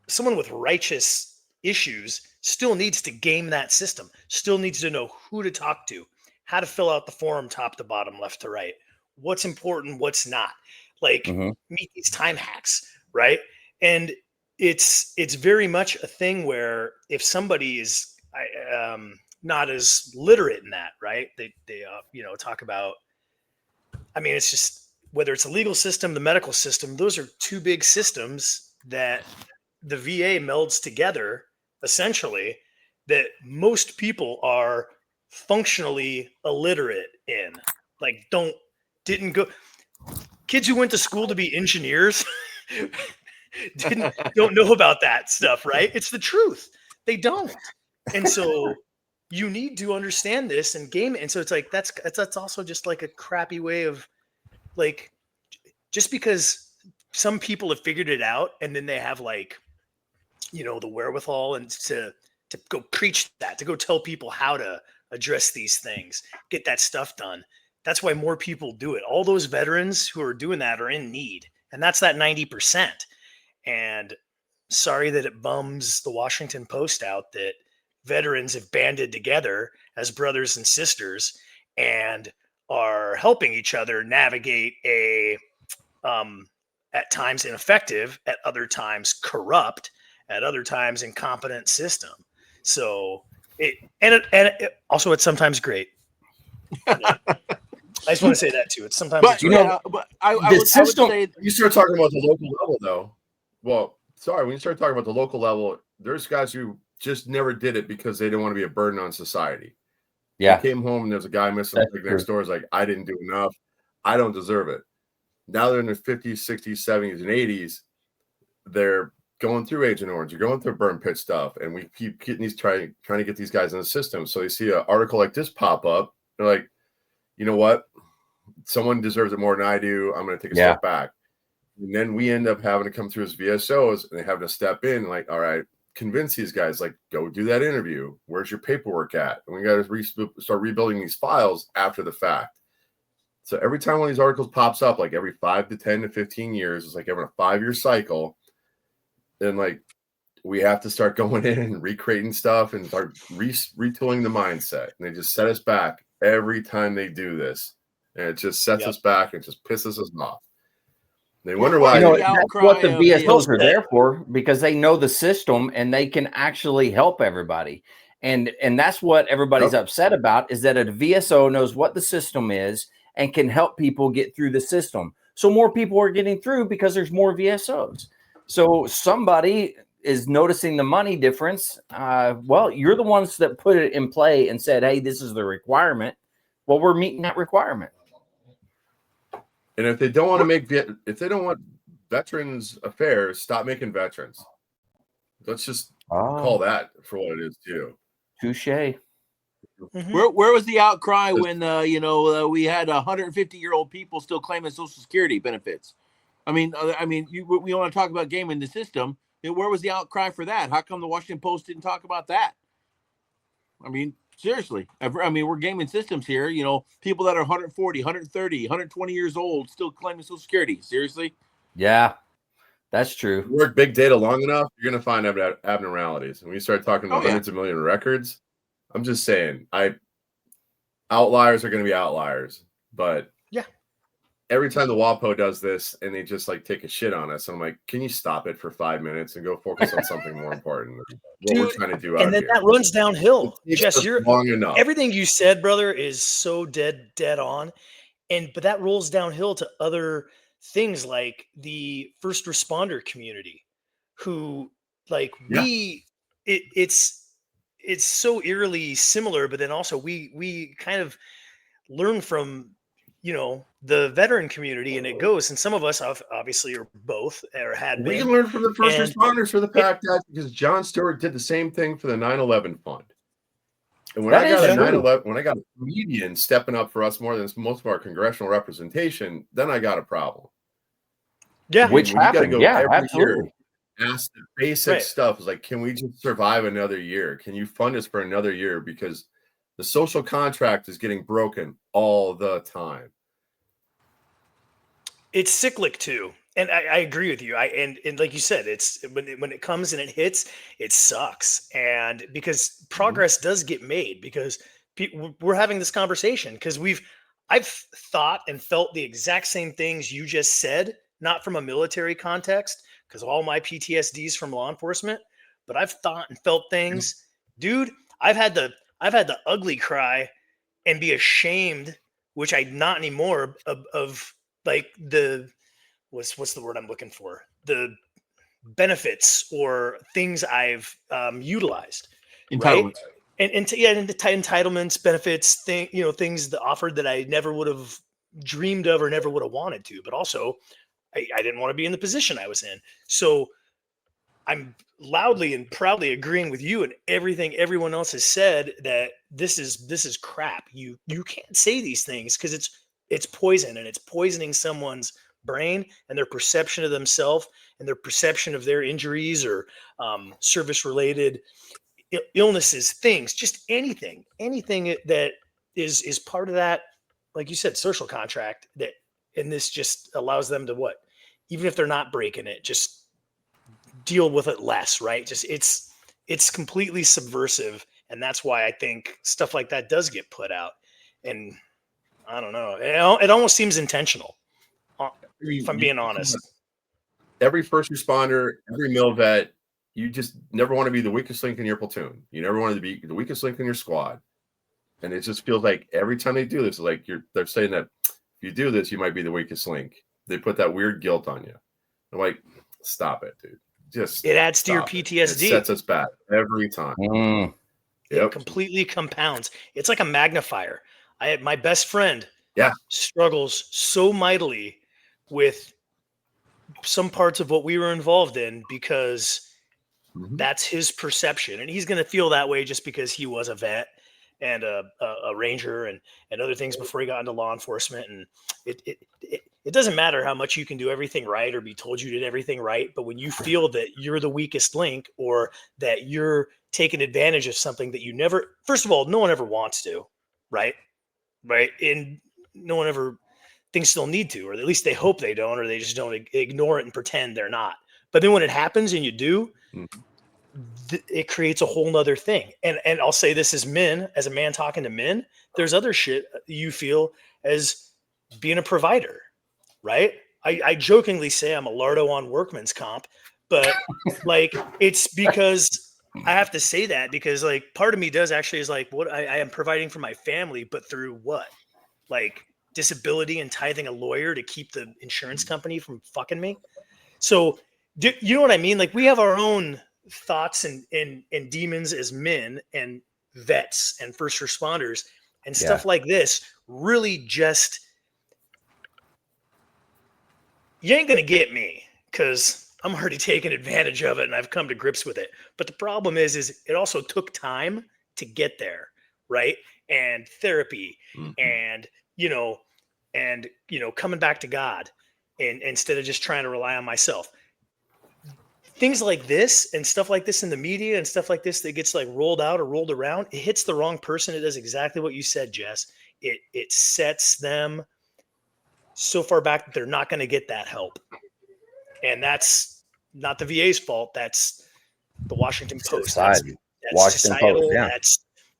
someone with righteous issues still needs to game that system, still needs to know who to talk to, how to fill out the form top to bottom, left to right, what's important, what's not. Like meet these time hacks, right? And it's very much a thing where if somebody is not as literate in that, right? They talk about, I mean, it's just whether it's a legal system, the medical system, those are two big systems that the VA melds together essentially, that most people are functionally illiterate in. Like didn't go, kids who went to school to be engineers don't know about that stuff, right? It's the truth. They don't. And so you need to understand this and game it. And so it's like that's also just like a crappy way of, like, just because some people have figured it out and then they have like, the wherewithal and to go preach that, to go tell people how to address these things, get that stuff done. That's why more people do it. All those veterans who are doing that are in need. And that's that 90%. And sorry that it bums the Washington Post out that veterans have banded together as brothers and sisters and are helping each other navigate a at times ineffective, at other times corrupt, at other times incompetent system. So it also, it's sometimes great. I just want to say that too. It's sometimes, but I would say you start talking about the local level though. Well, sorry, when you start talking about the local level, there's guys who just never did it because they didn't want to be a burden on society. Yeah. They came home and there's a guy missing next door. Is like, I didn't do enough. I don't deserve it. Now they're in their 50s, 60s, 70s, and 80s. They're going through Agent Orange. You're going through burn pit stuff. And we keep getting these trying to get these guys in the system. So you see an article like this pop up. They're like, you know what? Someone deserves it more than I do. I'm going to take a step back. And then we end up having to come through as VSOs and having to step in like, all right, convince these guys, like, go do that interview. Where's your paperwork at? And we got to start rebuilding these files after the fact. So every time one of these articles pops up, like every 5 to 10 to 15 years, it's like every 5-year cycle. Then like we have to start going in and recreating stuff and start retooling the mindset. And they just set us back every time they do this. And it just sets us back and just pisses us off. They wonder why. That's what the VSOs are there for, because they know the system and they can actually help everybody. And that's what everybody's upset about, is that a VSO knows what the system is and can help people get through the system. So more people are getting through because there's more VSOs. So somebody is noticing the money difference. Well, you're the ones that put it in play and said, hey, this is the requirement. Well, we're meeting that requirement. And if they don't want to if they don't want veterans affairs, stop making veterans. Let's just call that for what it is too. Touche. Mm-hmm. Where was the outcry when we had 150-year-old people still claiming Social Security benefits? I mean, we want to talk about gaming the system. Where was the outcry for that? How come the Washington Post didn't talk about that? I mean, seriously. We're gaming systems here. People that are 140, 130, 120 years old still claiming Social Security. Seriously? Yeah, that's true. You work big data long enough, you're going to find abnormalities. And when you start talking about hundreds of million records, I'm just saying, outliers are going to be outliers. But every time the WAPO does this and they just like take a shit on us, I'm like, can you stop it for 5 minutes and go focus on something more important? What we're trying to do out and then here. That runs downhill. Jess, long enough. Everything you said, brother, is so dead on. But that rolls downhill to other things like the first responder community, who like it's it's so eerily similar, but then also we kind of learn from, the veteran community, and it goes, and some of us obviously are both or had We been. learned from the first And responders for the fact that because John Stewart did the same thing for the 9/11 fund. And when That I got is a true. 9/11, when I got a comedian stepping up for us more than most of our congressional representation, then I got a problem. yeah, Which When you got to happened. go Yeah, every absolutely. year, ask the basic Right. stuff. Is like, can we just survive another year? Can you fund us for another year? Because the social contract is getting broken all the time. it's cyclic too, and I agree with you. And like you said, it's when it comes and it hits, it sucks. And because progress does get made, because we're having this conversation because I've thought and felt the exact same things you just said, not from a military context, because all my PTSD is from law enforcement, but I've thought and felt things, dude. I've had the ugly cry and be ashamed, which I not anymore, of like the what's the word I'm looking for, the benefits or things I've utilized, right? Entitlements. And the entitlements, benefits, things that offered that I never would have dreamed of or never would have wanted to. But also, I didn't want to be in the position I was in. So I'm loudly and proudly agreeing with you and everything everyone else has said, that this is crap. You can't say these things because it's poison, and it's poisoning someone's brain and their perception of themselves and their perception of their injuries or service related illnesses, things, just anything that is part of that, like you said, social contract, that, and this just allows them to, what, even if they're not breaking it, just deal with it less, right? Just it's completely subversive, and that's why I think stuff like that does get put out. And I don't know, it almost seems intentional, if I'm being honest. Every first responder, every mil vet, you just never want to be the weakest link in your platoon. You never want to be the weakest link in your squad. And it just feels like every time they do this, like they're saying that if you do this, you might be the weakest link. They put that weird guilt on you. I'm like, stop it, dude. Just It adds to your stop it. PTSD. It sets us back every time. It completely compounds. It's like a magnifier. I had my best friend Yeah. struggles so mightily with some parts of what we were involved in because that's his perception, and he's going to feel that way just because he was a vet and a ranger and other things before he got into law enforcement. And it doesn't matter how much you can do everything right or be told you did everything right, but when you feel that you're the weakest link or that you're taking advantage of something that you never, first of all, no one ever wants to, right, and no one ever thinks they'll need to, or at least they hope they don't, or they just don't ignore it and pretend they're not. But then when it happens and you do, it creates a whole nother thing. And I'll say this as a man talking to men, there's other shit you feel as being a provider, right? I jokingly say I'm a lardo on workman's comp, but like, it's because I have to say that because like part of me does actually is like, what I am providing for my family, but through what? Like disability and tithing a lawyer to keep the insurance company from fucking me. So you know what I mean? Like we have our own thoughts and demons as men and vets and first responders, and stuff like this really just, you ain't going to get me because I'm already taking advantage of it and I've come to grips with it. But the problem is it also took time to get there. Right. And therapy and, coming back to God and instead of just trying to rely on myself. Things like this and stuff like this in the media and stuff like this that gets like rolled out or rolled around, it hits the wrong person. It does exactly what you said, Jess. It sets them so far back that they're not going to get that help. And that's not the VA's fault. That's the Washington Post. Society. That's Washington societal. Post, yeah.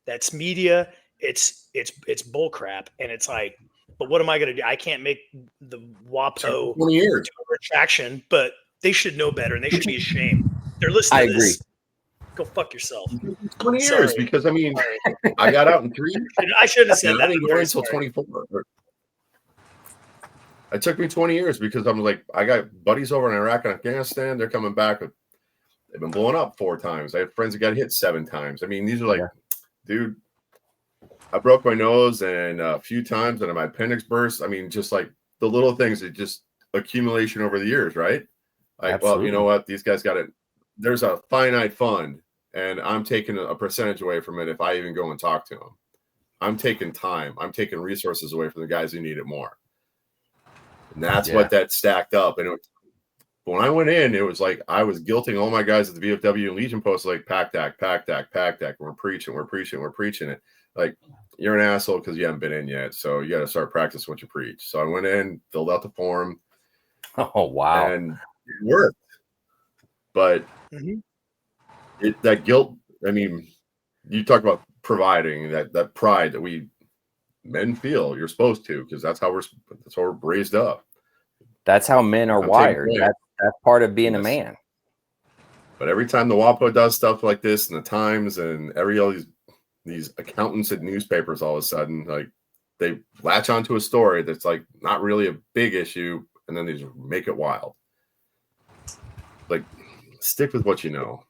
That's media. It's bull crap. And it's like, but what am I going to do? I can't make the WAPO 20 years. do a retraction, but they should know better and they should be ashamed. They're listening I to agree. this. Go fuck yourself. 20 years Sorry. because I mean, I got out in 3. I shouldn't have said and that. I didn't go in until 24. It took me 20 years because I'm like, I got buddies over in Iraq and Afghanistan. They're coming back with They've been blown up 4 times. I have friends that got hit 7 times. I mean, these are like, dude, I broke my nose and a few times and my appendix burst. I mean, just like the little things that just accumulation over the years, right? Like, Absolutely. well, you know what? These guys got it. There's a finite fund, and I'm taking a percentage away from it if I even go and talk to them. I'm taking time. I'm taking resources away from the guys who need it more. And that's what that stacked up. And when I went in, it was like I was guilting all my guys at the VFW and Legion posts like pack deck. We're preaching it. Like, you're an asshole because you haven't been in yet. So you got to start practicing what you preach. So I went in, filled out the form. Oh, wow. And it worked. But that guilt, I mean, you talk about providing that pride that we men feel you're supposed to, because that's how we're raised up. That's how men are wired. That's part of being a man. But every time the WAPO does stuff like this, and the Times and all these accountants at newspapers, all of a sudden, like, they latch onto a story that's like not really a big issue, and then they just make it wild. Like, stick with what you know.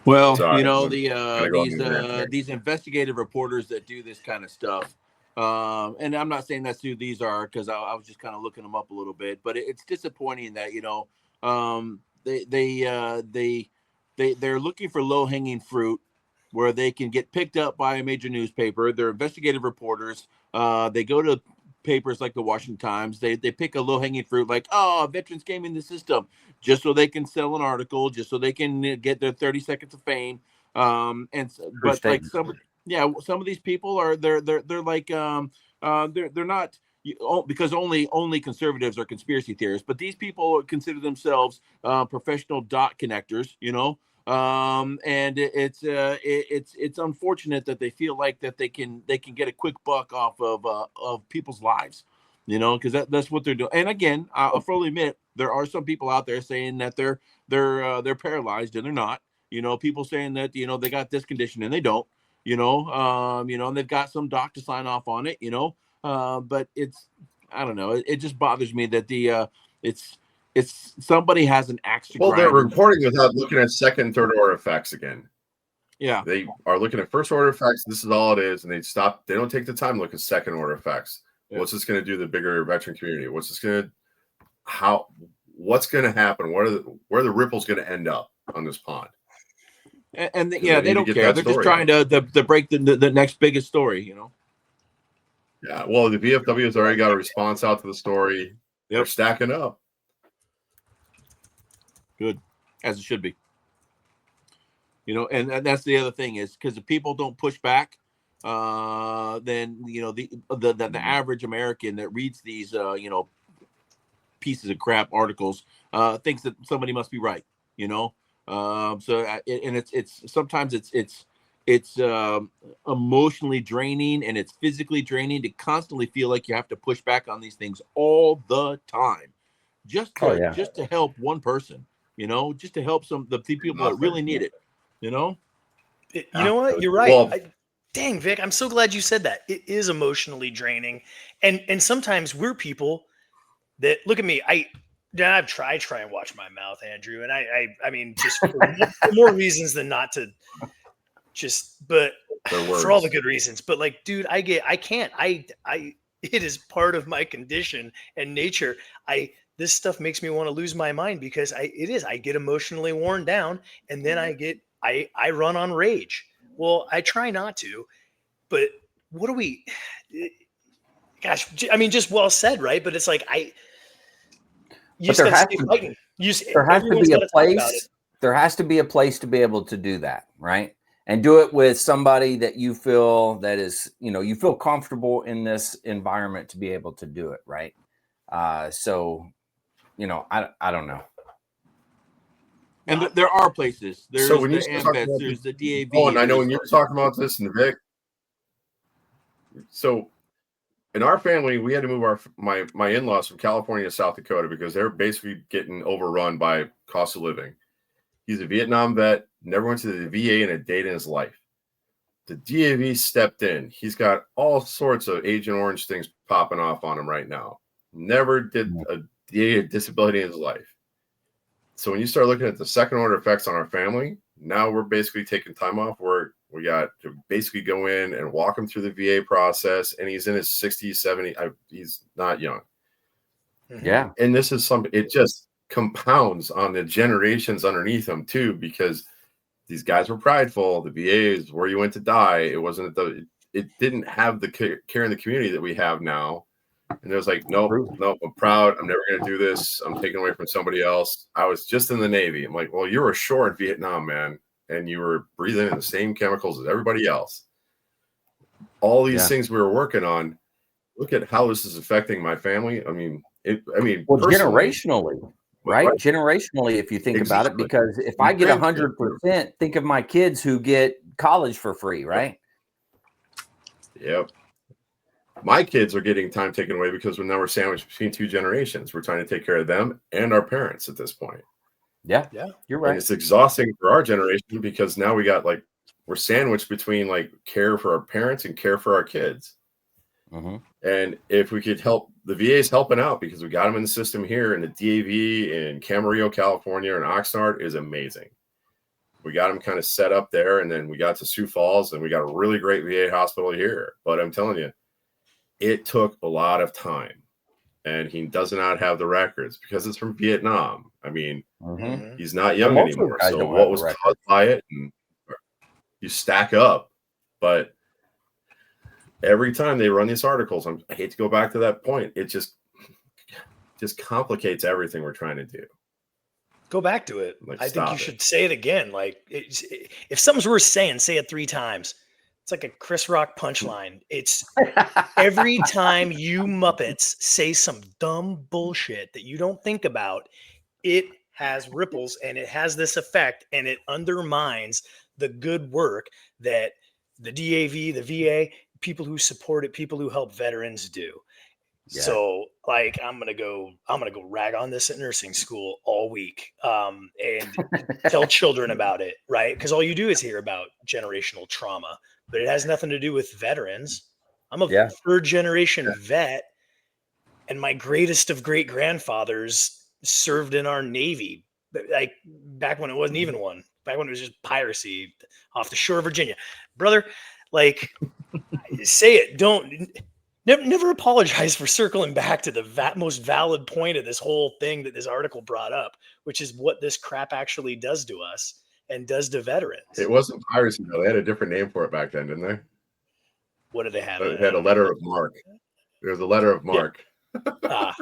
Well, Sorry, you know, these investigative reporters that do this kind of stuff, and I'm not saying that's who these are, because I was just kind of looking them up a little bit, but it's disappointing that, you know, they're looking for low-hanging fruit where they can get picked up by a major newspaper. They're investigative reporters. They go to papers like the Washington Times. They pick a low-hanging fruit like, oh, veterans came in the system, just so they can sell an article, just so they can get their 30 seconds of fame. But like some of these people are they're like they're not, because only conservatives are conspiracy theorists, but these people consider themselves professional dot connectors, you know. And it's unfortunate that they feel like that they can get a quick buck off of people's lives, you know, because that's what they're doing. And again, I'll fully admit there are some people out there saying that they're paralyzed, and they're not. You know, people saying that, you know, they got this condition and they don't. You know, and they've got some doc to sign off on it. You know, but I don't know. It just bothers me that it's somebody has an axe to grind. They're reporting without looking at second and third order effects again. Yeah. They are looking at first order effects. This is all it is. And they don't take the time to look at second order effects. Yeah. What's this going to do to the bigger veteran community? What's going to happen? Where are the ripples going to end up on this pond? And they don't care. They're just trying to break the next biggest story, you know? Yeah. Well, the VFW has already got a response out to the story. Yep. They're stacking up. Good, as it should be. You know, and that's the other thing is, because if people don't push back, then, you know, the average American that reads these you know, pieces of crap articles thinks that somebody must be right, you know. It's sometimes it's emotionally draining, and it's physically draining to constantly feel like you have to push back on these things all the time, just to help one person. You know, just to help the people that really need it, you know? You know what? You're right. Well, dang, Vic, I'm so glad you said that. It is emotionally draining. And sometimes we're people that, look at me, I've tried try and watch my mouth, Andrew. And I mean, just for more reasons than not to but for all the good reasons. But like, dude, it is part of my condition and nature. This stuff makes me want to lose my mind, because I get emotionally worn down, and then I run on rage. Well, I try not to, but what do we, gosh, I mean, just well said, right? But it's like, there has to be a place to be able to do that, right? And do it with somebody that you feel that is, you know, you feel comfortable in this environment to be able to do it, right? So, you know, I don't know. And there are places. There's so when the AMVETS, there's the DAV. Oh, and I know when you're talking about this in the Vic. So in our family, we had to move my in-laws from California to South Dakota because they're basically getting overrun by cost of living. He's a Vietnam vet, never went to the VA in a day in his life. The DAV stepped in. He's got all sorts of Agent Orange things popping off on him right now. Never did DA had disability in his life. So when you start looking at the second order effects on our family, now we're basically taking time off work. We got to basically go in and walk him through the VA process, and he's in his 60s, 70s. He's not young. Yeah. And this is it just compounds on the generations underneath him too, because these guys were prideful. The VA is where you went to die. It wasn't it didn't have the care in the community that we have now. And it was like, nope, I'm proud. I'm never going to do this. I'm taking away from somebody else. I was just in the Navy. I'm like, well, you were ashore in Vietnam, man. And you were breathing in the same chemicals as everybody else. All these things we were working on. Look at how this is affecting my family. I mean, generationally, right? Generationally, if you think about it, because if I get 100%, think of my kids who get college for free, right? Yep. My kids are getting time taken away because now we're sandwiched between two generations. We're trying to take care of them and our parents at this point. Yeah, you're right. And it's exhausting for our generation because now we're sandwiched between care for our parents and care for our kids. Mm-hmm. And if we could help, the VA is helping out because we got them in the system here, and the DAV in Camarillo, California, and Oxnard is amazing. We got them kind of set up there, and then we got to Sioux Falls, and we got a really great VA hospital here. But I'm telling you, it took a lot of time, and he does not have the records because it's from Vietnam. I mean, he's not young anymore. So what was caused by it, and you stack up. But every time they run these articles, I hate to go back to that point. It just complicates everything we're trying to do. Go back to it. I think you should say it again. If something's worth saying, say it 3 times. It's like a Chris Rock punchline. It's every time you Muppets say some dumb bullshit that you don't think about, it has ripples and it has this effect, and it undermines the good work that the DAV, the VA, people who support it, people who help veterans do. Yeah. So I'm gonna go rag on this at nursing school all week, and tell children about it, right? Because all you do is hear about generational trauma, but it has nothing to do with veterans. I'm a 3rd generation vet, and my greatest of great grandfathers served in our Navy, back when it wasn't even one, back when it was just piracy off the shore of Virginia, brother. Say it. Never apologize for circling back to the most valid point of this whole thing that this article brought up, which is what this crap actually does to us and does to veterans. It wasn't piracy, though. They had a different name for it back then, didn't they? What did they have? It had a letter of marque. There was a letter of marque. Yeah.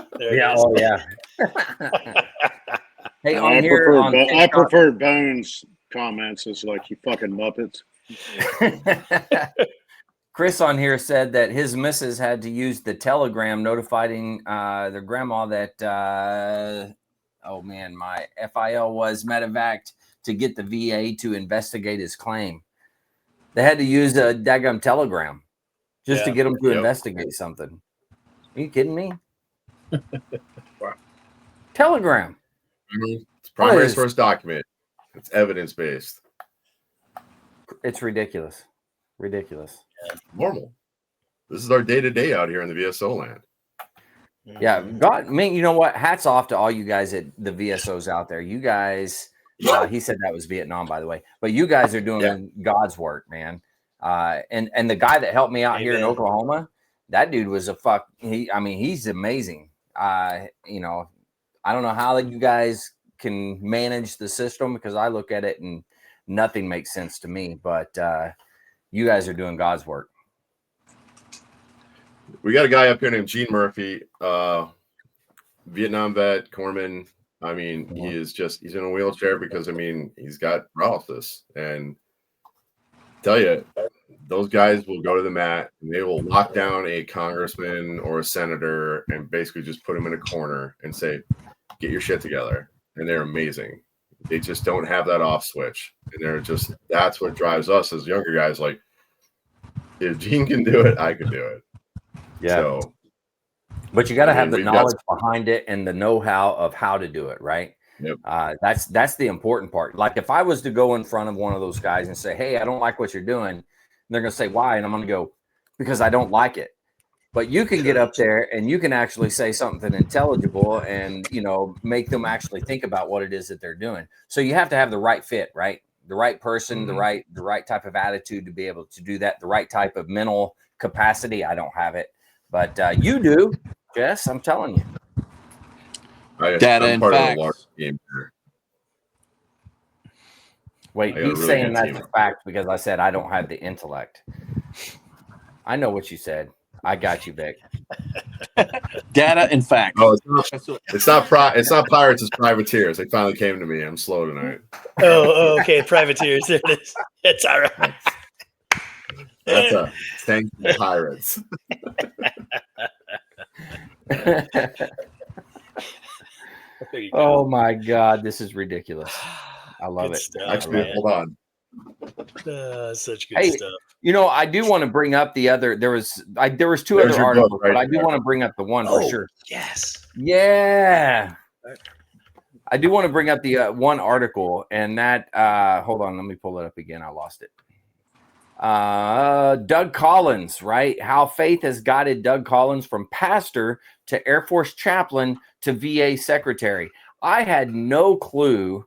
Hey, I prefer Bones' comments. It's like, you fucking Muppets. Chris on here said that his missus had to use the telegram notifying their grandma that, my FIL was medevaced to get the VA to investigate his claim. They had to use a daggum telegram just to get them to investigate something. Are you kidding me? Telegram. It's primary source document. It's evidence-based. It's ridiculous. Ridiculous. Normal. This is our day-to-day out here in the VSO land. Yeah, you know what? Hats off to all you guys at the VSOs out there. You guys, he said that was Vietnam, by the way, but you guys are doing God's work, man. And the guy that helped me out here in Oklahoma, that dude was he's amazing. I don't know how you guys can manage the system, because I look at it and nothing makes sense to me, but you guys are doing God's work. We got a guy up here named Gene Murphy, Vietnam vet, corpsman. I mean, he's in a wheelchair because, he's got paralysis. And tell you, those guys will go to the mat and they will lock down a congressman or a senator and basically just put him in a corner and say, get your shit together. And they're amazing. They just don't have that off switch. And that's what drives us as younger guys. Like, if Gene can do it, I can do it. Yeah. So, but you got to have the knowledge behind it and the know-how of how to do it, right? Yep. That's the important part. Like, if I was to go in front of one of those guys and say, hey, I don't like what you're doing, they're going to say, why? And I'm going to go, because I don't like it. But you can get up there and you can actually say something intelligible and, make them actually think about what it is that they're doing. So you have to have the right fit, right? The right person, the right type of attitude to be able to do that, the right type of mental capacity. I don't have it, but you do, Jess. I'm telling you. Data I'm and part facts. of a large team here. Wait, he's really saying good that's team. a fact because I said I don't have the intellect. I know what you said. I got you, Vic. Data and facts. Oh, it's not pirates, it's privateers. They finally came to me. I'm slow tonight. Oh, okay. Privateers. There it is. It's all right. That's a thank you, pirates. Oh my God, this is ridiculous. I love Good it. stuff, Actually, man. hold on. Such good stuff. I do want to bring up the other. There was two There's other your articles, book right but I do there. want to bring up the one for sure. Yes. Yeah. I do want to bring up the one article, and that hold on, let me pull it up again. I lost it. Doug Collins, right? How faith has guided Doug Collins from pastor to Air Force chaplain to VA secretary. I had no clue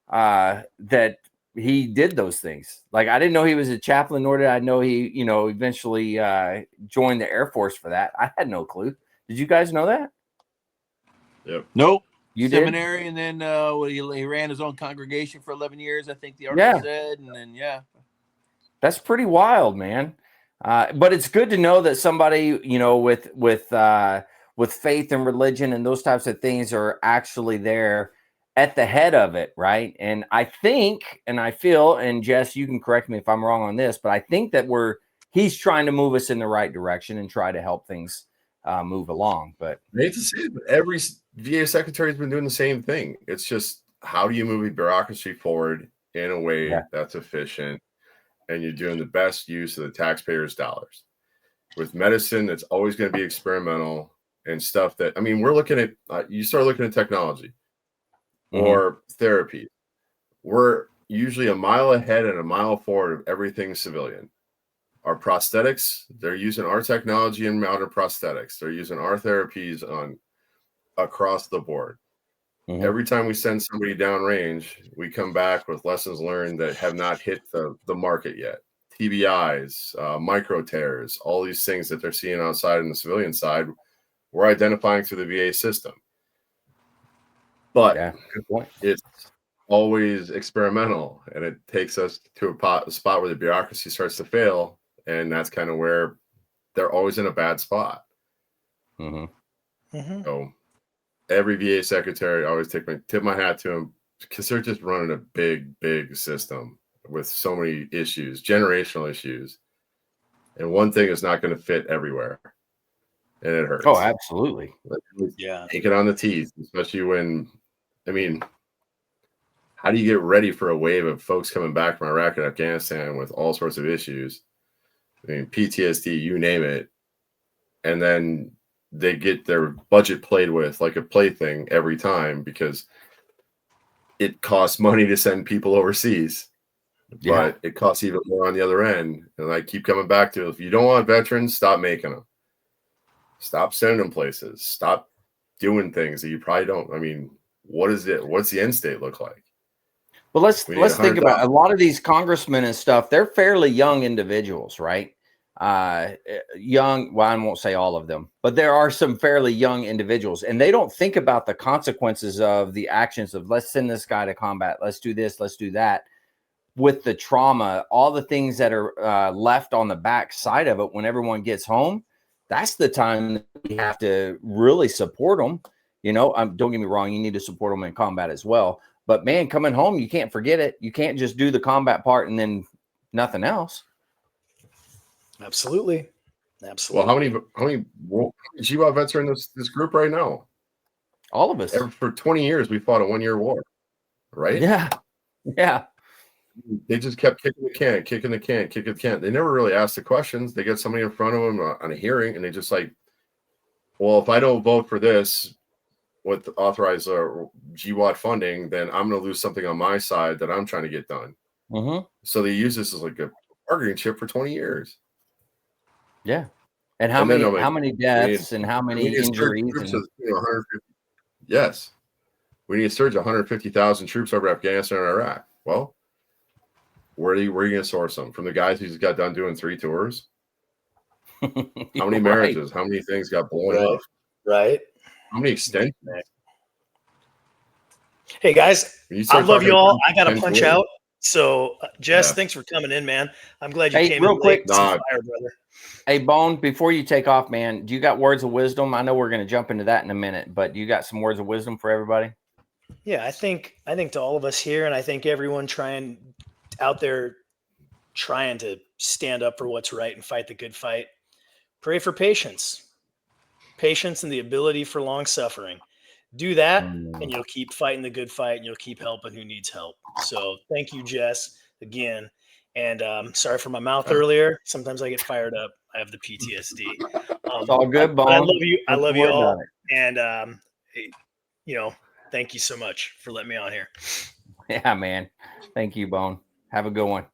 that he did those things. Like, I didn't know he was a chaplain, nor did I know he, eventually joined the Air Force for that. I had no clue. Did you guys know that? Yep. Nope. You Seminary, did? and then he ran his own congregation for 11 years, I think the article said, and then That's pretty wild, man. But it's good to know that somebody, with faith and religion and those types of things are actually there at the head of it, right? And I think, and I feel, and Jess, you can correct me if I'm wrong on this, but I think that he's trying to move us in the right direction and try to help things move along. But I hate to say it, but every VA secretary has been doing the same thing. It's just, how do you move the bureaucracy forward in a way that's efficient, and you're doing the best use of the taxpayers' dollars? With medicine, it's always going to be experimental and stuff that, we're looking at, you start looking at technology or therapy. We're usually a mile ahead and a mile forward of everything civilian. Our prosthetics, they're using our technology in modern prosthetics. They're using our therapies across the board. Every time we send somebody downrange, we come back with lessons learned that have not hit the market yet. TBIs, micro tears, all these things that they're seeing outside in the civilian side, we're identifying through the VA system. But it's always experimental, and it takes us to a spot where the bureaucracy starts to fail, and that's kind of where they're always in a bad spot. So every VA secretary, I always tip my hat to them, because they're just running a big system with so many issues, generational issues, and one thing is not going to fit everywhere, and it hurts. Oh, absolutely. Take it on the teeth, especially when, how do you get ready for a wave of folks coming back from Iraq and Afghanistan with all sorts of issues? PTSD, you name it, and then they get their budget played with like a plaything every time because it costs money to send people overseas, but it costs even more on the other end. And I keep coming back to, if you don't want veterans, stop making them. Stop sending them places. Stop doing things that you probably don't. What is it? What's the end state look like? Well, let's think about a lot of these congressmen and stuff. They're fairly young individuals, right? Young. Well, I won't say all of them, but there are some fairly young individuals, and they don't think about the consequences of the actions of, let's send this guy to combat. Let's do this. Let's do that. With the trauma, all the things that are left on the back side of it when everyone gets home, that's the time that we have to really support them. Don't get me wrong, you need to support them in combat as well. But man, coming home, you can't forget it. You can't just do the combat part and then nothing else. Absolutely. Well, how many GWOT vets are in this group right now? All of us. For 20 years, we fought a 1-year war, right? Yeah. They just kept kicking the can. They never really asked the questions. They get somebody in front of them on a hearing, and they just like, well, if I don't vote for this with authorized GWOT funding, then I'm going to lose something on my side that I'm trying to get done. So they use this as like a bargaining chip for 20 years. Yeah. And how And then many I'm like, how many deaths and how we many need to surge injuries? troops And of 150. Yes, we need to surge 150,000 troops over Afghanistan and Iraq. Well, where are you going to source them? From the guys who just got done doing 3 tours? How many marriages? How many things got blown up? Right. How many extensions? Hey guys, When you I start love talking you all. I got to 10 punch tours, out. So, Jess, yeah. thanks for coming in, man. I'm glad you Hey, came real in quick. late. Some Nah. fire, brother. Hey, Bone, before you take off, man, do you got words of wisdom? I know we're going to jump into that in a minute, but you got some words of wisdom for everybody? Yeah, I think to all of us here, and I think everyone out there trying to stand up for what's right and fight the good fight. Pray for patience and the ability for long suffering. Do that, and you'll keep fighting the good fight, and you'll keep helping who needs help. So thank you, Jess, again. And sorry for my mouth earlier. Sometimes I get fired up. I have the PTSD. It's all good, Bone. I love you. I Don't love you worry all. about it. And thank you so much for letting me on here. Yeah, man. Thank you, Bone. Have a good one.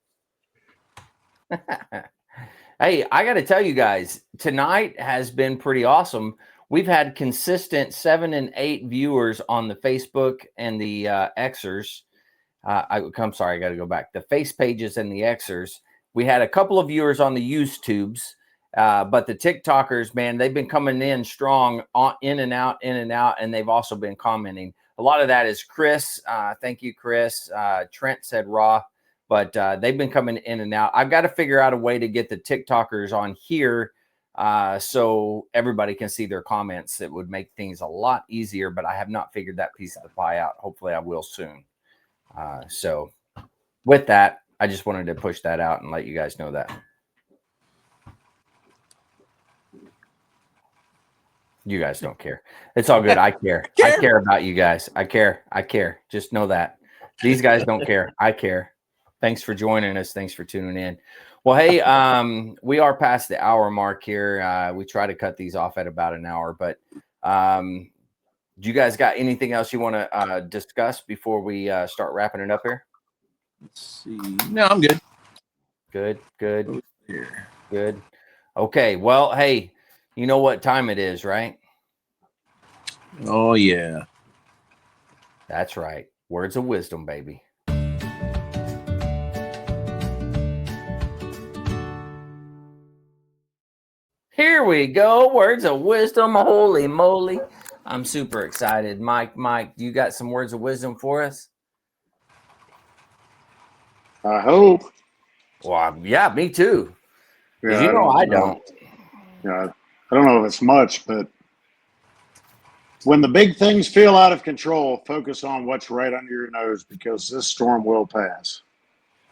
Hey, I got to tell you guys, tonight has been pretty awesome. We've had consistent 7 and 8 viewers on the Facebook and the Xers. I'm sorry, I got to go back. The face pages and the Xers. We had a couple of viewers on the YouTubes, but the TikTokers, man, they've been coming in strong, in and out, and they've also been commenting. A lot of that is Chris. Thank you, Chris. Trent said raw, but they've been coming in and out. I've got to figure out a way to get the TikTokers on here so everybody can see their comments. It would make things a lot easier, but I have not figured that piece of the pie out. Hopefully I will soon. So with that, I just wanted to push that out and let you guys know that. You guys don't care. It's all good. I care. I care about you guys. I care. Just know that. These guys don't care. I care. Thanks for joining us. Thanks for tuning in. Well, hey, we are past the hour mark here. We try to cut these off at about an hour, but do you guys got anything else you want to discuss before we start wrapping it up here? Let's see. No, I'm good. Good. Okay. Well, hey, you know what time it is, right? Oh, yeah. That's right. Words of wisdom, baby. Here we go. Words of wisdom. Holy moly. I'm super excited. Mike, you got some words of wisdom for us? I hope. Well, yeah, me too. Yeah, You know I don't. Yeah, I don't know if it's much, but when the big things feel out of control, focus on what's right under your nose because this storm will pass.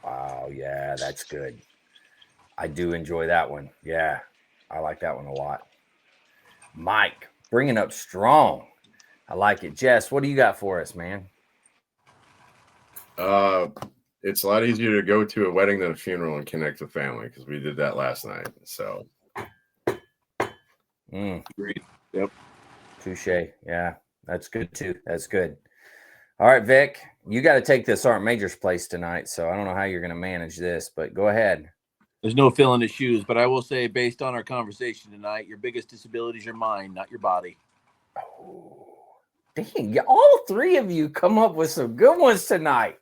Wow, yeah, that's good. I do enjoy that one. Yeah, I like that one a lot. Mike, bringing up strong. I like it. Jess, what do you got for us, man? It's a lot easier to go to a wedding than a funeral and connect with family because we did that last night. So, Agreed. Yep. Touche. Yeah, that's good too. That's good. All right, Vic, you got to take this Sergeant Major's place tonight. So I don't know how you're going to manage this, but go ahead. There's no filling his shoes, but I will say, based on our conversation tonight, your biggest disability is your mind, not your body. Oh, dang, all 3 of you come up with some good ones tonight.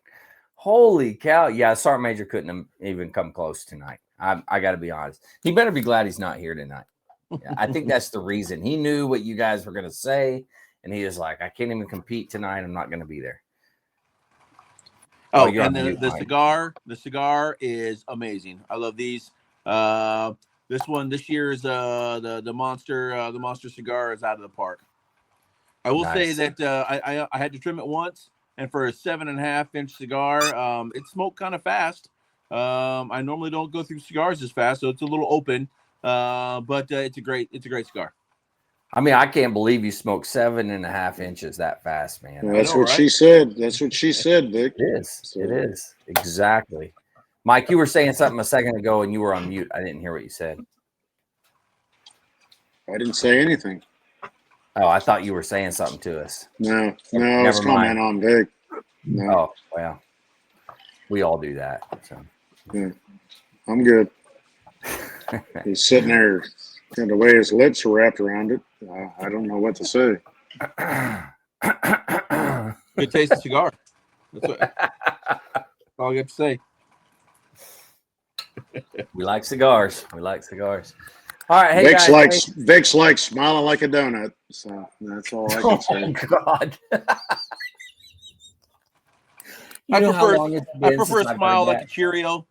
Holy cow. Yeah, Sergeant Major couldn't even come close tonight. I got to be honest. He better be glad he's not here tonight. Yeah, I think that's the reason. He knew what you guys were going to say, and he was like, I can't even compete tonight. I'm not going to be there. Oh, you're and on mute, the Mike. the cigar is amazing. I love these. This year's the monster cigar is out of the park. I will say that I had to trim it once, and for a 7.5-inch cigar, it smoked kind of fast. I normally don't go through cigars this fast, so it's a little open. But it's a great cigar. I mean, I can't believe you smoked 7.5 inches that fast, man. Yeah, that's what she said. That's what she said, Vic. It is. So. It is. Exactly. Mike, you were saying something a second ago and you were on mute. I didn't hear what you said. I didn't say anything. Oh, I thought you were saying something to us. No, I was commenting on Vic. No. Oh, well, we all do that. So. Yeah, I'm good. He's sitting there And the way his lips are wrapped around it, I don't know what to say. Good taste of cigar. That's all I got to say. We like cigars. We like cigars. All right, hey guys. Vic's likes smiling like a donut. So that's all I can say. Oh God. I prefer a smile like a Cheerio.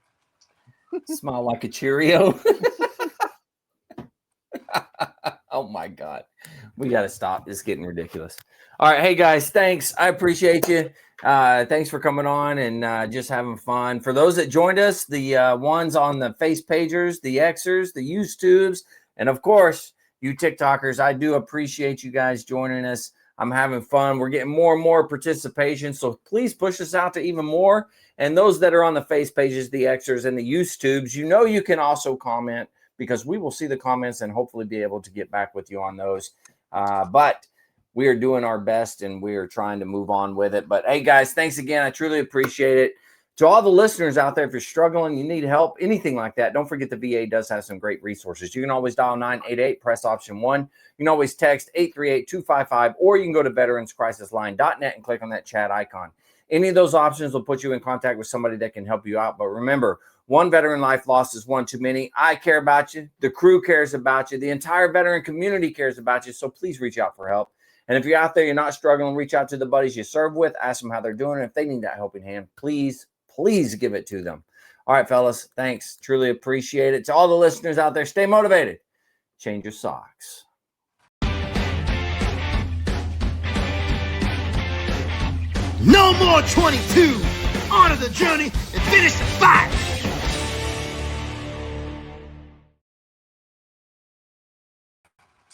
Smile like a Cheerio. Oh my God. We got to stop. It's getting ridiculous. All right. Hey guys, thanks. I appreciate you. Thanks for coming on and just having fun. For those that joined us, the ones on the face pagers, the Xers, the YouTubes, and of course, you TikTokers, I do appreciate you guys joining us. I'm having fun. We're getting more and more participation. So please push us out to even more. And those that are on the face pages, the Xers and the YouTubes, you know, you can also comment because we will see the comments and hopefully be able to get back with you on those. But we are doing our best and we are trying to move on with it. But hey, guys, thanks again. I truly appreciate it. To all the listeners out there, if you're struggling, you need help, anything like that, don't forget the VA does have some great resources. You can always dial 988, press option 1. You can always text 838-255, or you can go to veteranscrisisline.net and click on that chat icon. Any of those options will put you in contact with somebody that can help you out. But remember, one veteran life lost is one too many. I care about you. The crew cares about you. The entire veteran community cares about you. So please reach out for help. And if you're out there, you're not struggling, reach out to the buddies you serve with, ask them how they're doing. And if they need that helping hand, please give it to them. All right, fellas, thanks. Truly appreciate it. To all the listeners out there, stay motivated. Change your socks. No more 22. On to the journey and finish the fight.